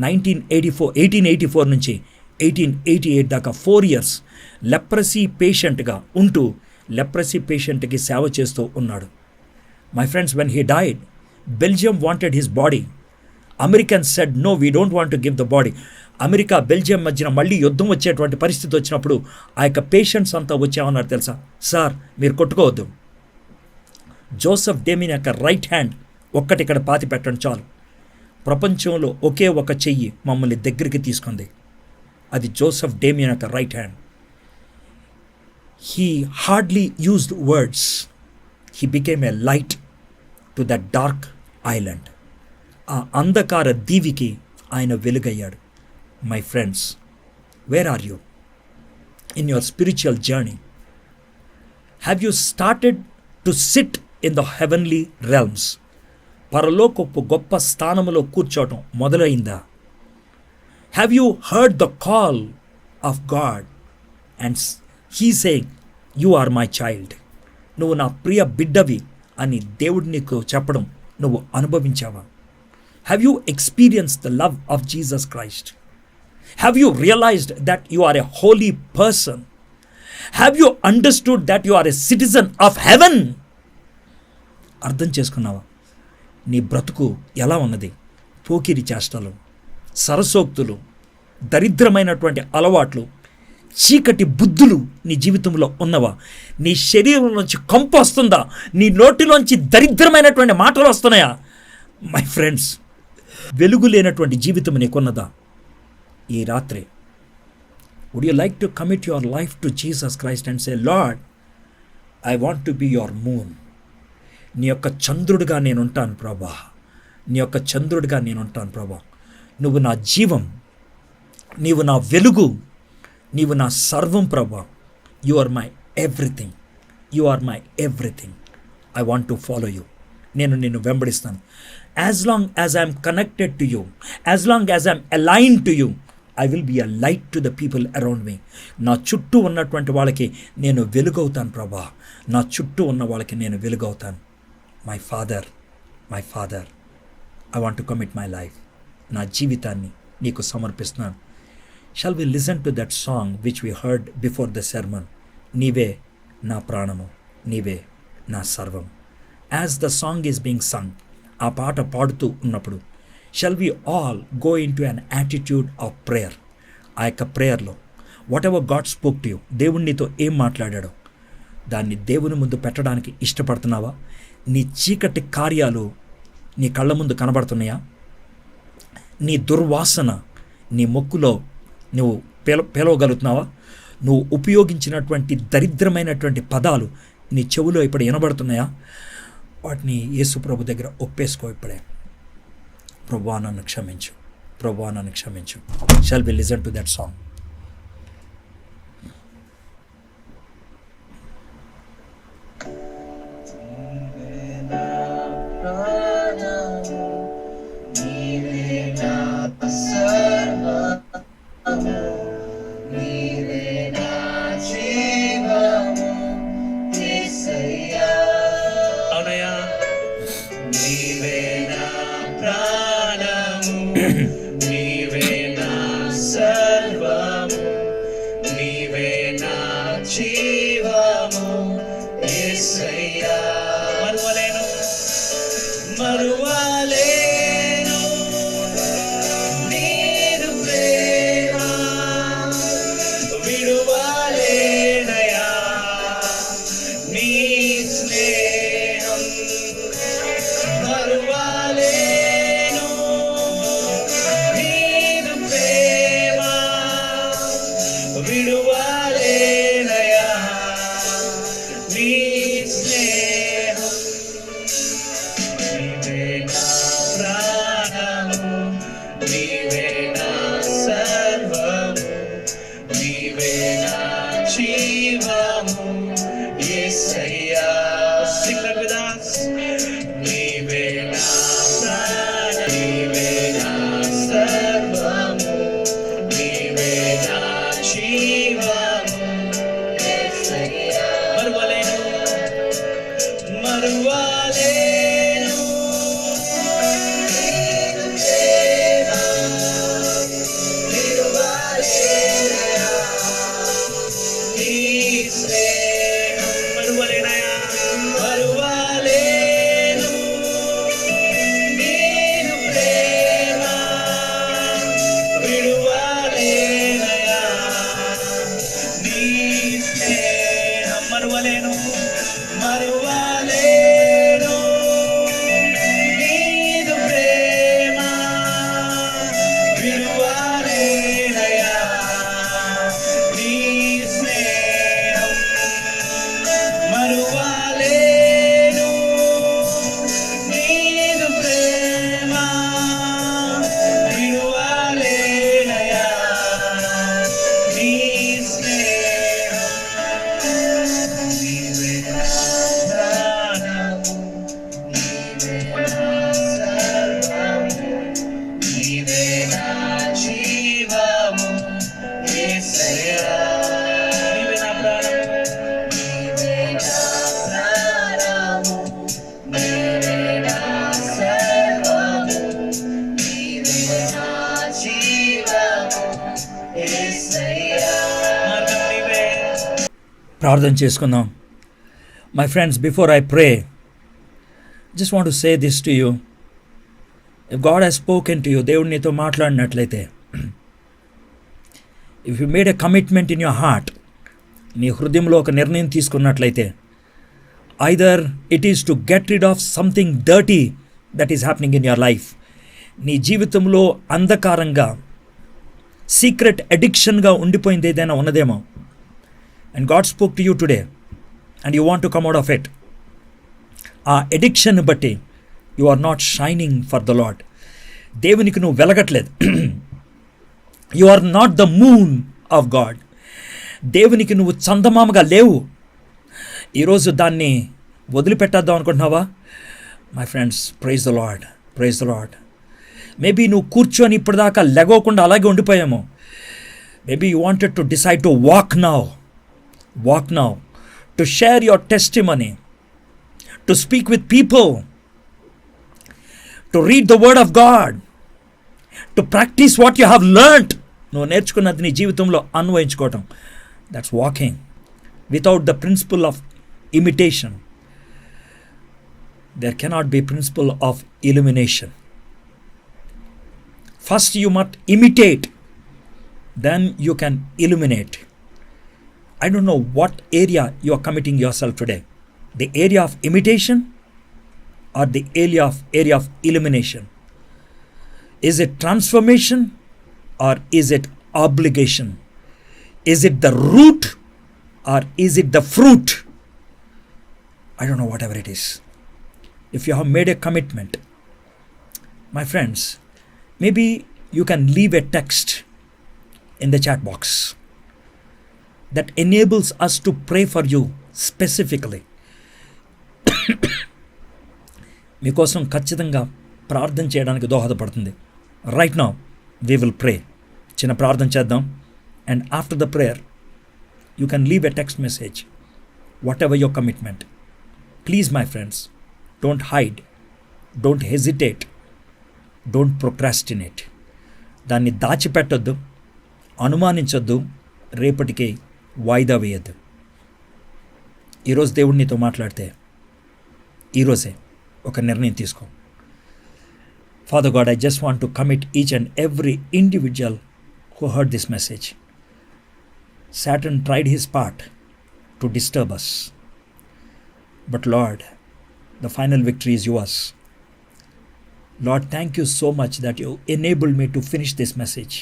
1884 నుంచి 1888 దాకా 4 years లెప్రసీ పేషెంట్గా ఉంటూ లెప్రసీ పేషెంట్కి సేవ చేస్తూ ఉన్నాడు. My friends, when he died, Belgium wanted his body. Americans said no, we don't want to give the body. America Belgium మధ్యన మళ్ళీ యుద్ధం వచ్చేటువంటి పరిస్థితి వచ్చినప్పుడు ఆ యొక్క పేషెంట్స్ అంతా వచ్చామన్నారు తెలుసా, సార్ మీరు కొట్టుకోవద్దు, జోసెఫ్ డేమియన్ యొక్క రైట్ హ్యాండ్ ఒక్కటి ఇక్కడ పాతి పెట్టండి చాలు, ప్రపంచంలో ఒకే ఒక చెయ్యి మమ్మల్ని దగ్గరికి తీసుకుంది, అది జోసెఫ్ డేమియన్ యొక్క right hand. He hardly used words, he became a light to the dark island. ఆ అంధకార దీవికి ఆయన వెలుగయ్యాడు. My friends, where are you in your spiritual journey? Have you started to sit in the heavenly realms? పరలోకపు గొప్ప స్థానములో కూర్చోవటం మొదలైందా? Have you heard the call of God and he saying you are my child? నువ్వు నా ప్రియ బిడ్డవి అని దేవుడు నీకు చెప్పడం నువ్వు అనుభవించావా? Have you experienced the love of Jesus Christ? Have you realised that you are a holy person? Have you understood that you are a citizen of heaven? అర్థం చేసుకున్నావా నీ బ్రతుకు ఎలా ఉన్నది? పోకిరి చేష్టలు, సరసోక్తులు, దరిద్రమైనటువంటి అలవాట్లు, చీకటి బుద్ధులు నీ జీవితంలో ఉన్నవా? నీ శరీరం నుంచి కంపు వస్తుందా? నీ నోటిలోంచి దరిద్రమైనటువంటి మాటలు వస్తున్నాయా? మై ఫ్రెండ్స్, వెలుగు లేనటువంటి జీవితం నీకున్నదా? ఈ రాత్రి would you like to commit your life to Jesus Christ and say, Lord, I want to be your moon. నీ యొక్క చంద్రుడిగా నేనుంటాను ప్రభా, నీ యొక్క చంద్రుడిగా నేనుంటాను ప్రభా. నువ్వు నా జీవం, నీవు నా వెలుగు, నీవు నా సర్వం ప్రభా. You are my everything, you are my everything. I want to follow you. నేను నిన్ను వెంబడిస్తాను. As long as I'm connected to you, as long as I'm aligned to you, I will be a light to the people around me. నా చుట్టూ ఉన్నటువంటి వాళ్ళకి నేను వెలుగవుతాను ప్రభా. నా చుట్టూ ఉన్న వాళ్ళకి నేను వెలుగవుతాను. My father, my father, I want to commit my life. నా జీవితాన్ని నీకు సమర్పిస్తున్నాను. Shall we listen to that song which we heard before the sermon? నీవే నా ప్రాణము, నీవే నా సర్వం. As the song is being sung, ఆ పాట పాడుతూ ఉన్నప్పుడు shall we all go in to an attitude of prayer. ఆ యొక్క ప్రేయర్లో whatever God spoke to you, దేవుడు నీతో ఏం మాట్లాడాడో దాన్ని దేవుని ముందు పెట్టడానికి ఇష్టపడుతున్నావా? నీ చీకటి కార్యాలు నీ కళ్ళ ముందు కనబడుతున్నాయా? నీ దుర్వాసన నీ మొక్కులో నువ్వు పేలవగలుగుతున్నావా? నువ్వు ఉపయోగించినటువంటి దరిద్రమైనటువంటి పదాలు నీ చెవులో ఇప్పుడు వినబడుతున్నాయా? వాటిని యేసు ప్రభు దగ్గర ఒప్పేసుకో. ఇప్పుడే, ప్రభువా నన్ను క్షమించు, ప్రభువా నన్ను క్షమించు. Shall we listen to that song? ప్రార్థన చేసుకుందాం. My friends, before I pray, just want to say this to you. If God has spoken to you, దేవుడు నీతో మాట్లాడినట్లయితే, if you made a commitment in your heart, నీ హృదయంలో ఒక నిర్ణయం తీసుకున్నట్లయితే, either it is to get rid of something dirty that is happening in your life. నీ జీవితంలో అంధకారంగా, సీక్రెట్ అడిక్షన్గా ఉండిపోయింది ఏదైనా ఉన్నదేమో, and God spoke to you today and you want to come out of it. ఆ అడిక్షన్ బట్టి you are not shining for the lord. దేవునికి నువ్వు వెలగట్లేదు. You are not the moon of God. దేవునికి నువ్వు చందమామగా లేవు. ఈరోజు దాన్ని వదిలిపెట్టేద్దాం అనుకుంటున్నావా? My friends, praise the lord, praise the lord. Maybe నువ్వు కూర్చొని ఇప్పటిదాకా లెగవకుండా అలాగే ఉండిపోయాము. Maybe you wanted to decide to walk now, to share your testimony, to speak with people, to read the word of God, to practice what you have learned. నువ్వు నేర్చుకున్నది నీ జీవితంలో అన్వయించుకోవటం. That's walking. Without the principle of imitation, there cannot be principle of illumination. First you must imitate, then you can illuminate. I don't know what area you are committing yourself today, the area of imitation or the area of illumination. Is it transformation or is it obligation? Is it the root or is it the fruit? I don't know, whatever it is. If you have made a commitment, my friends, maybe you can leave a text in the chat box that enables us to pray for you specifically. మీకోసం ఖచ్చితంగా ప్రార్థన చేయడానికి దోహదపడుతుంది. Right now we will pray. చిన్న ప్రార్థన చేద్దాం. And after the prayer, you can leave a text message, whatever your commitment. Please, my friends, don't hide, don't hesitate, don't procrastinate. దాన్ని దాచిపెట్టొద్దు, అనుమానించొద్దు, రేపటికి వాయిదా వేయద్దు. ఈరోజు దేవుడు నీతో మాట్లాడితే ఈరోజే ఒక నిర్ణయం తీసుకో. Father God, I just want to commit each and every individual who heard this message. Satan tried his part to disturb us. But Lord, the final victory is yours. Lord, thank you so much that you enabled me to finish this message.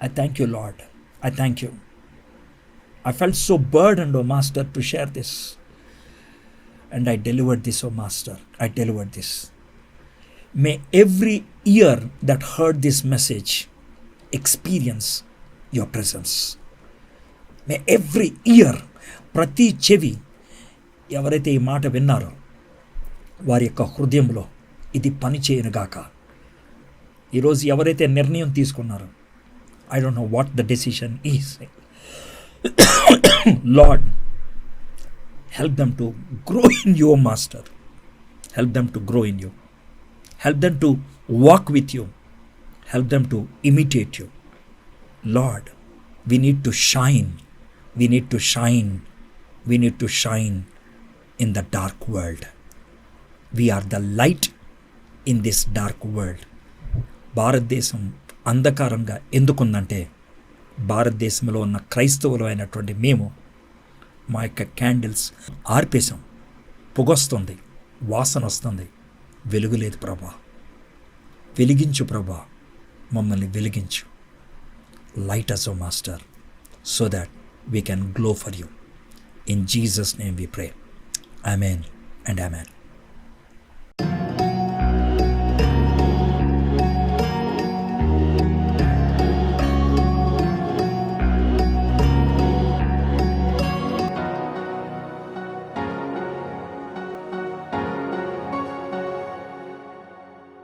I thank you, Lord. I thank you. I felt so burdened, oh Master, to share this. And I delivered this, oh Master. I delivered this. May every ear that heard this message experience your presence. May every ear, prati chevi, ఎవరైతే ఈ మాట విన్నారో వారి యొక్క హృదయంలో ఇది పని చేయనుగాక. ఈరోజు ఎవరైతే నిర్ణయం తీసుకున్నారో, I don't know what the decision is, lord help them to grow in your master. Help them to grow in you. Help them to walk with you. Help them to imitate you. Lord, we need to shine. We need to shine. We need to shine in the dark world. We are the light in this dark world. భారతదేశం అంధకారంగా ఎందుకుందంటే, భారతదేశంలో ఉన్న క్రైస్తవులు అయినటువంటి మేము మా యొక్క candles ఆర్పేశాం. పొగొస్తుంది, వాసన వస్తుంది, వెలుగులేదు ప్రభా. వెలిగించు ప్రభా, మమ్మల్ని వెలిగించు. Light us, O Master, so that we can glow for you. In Jesus' name we pray. Amen and amen.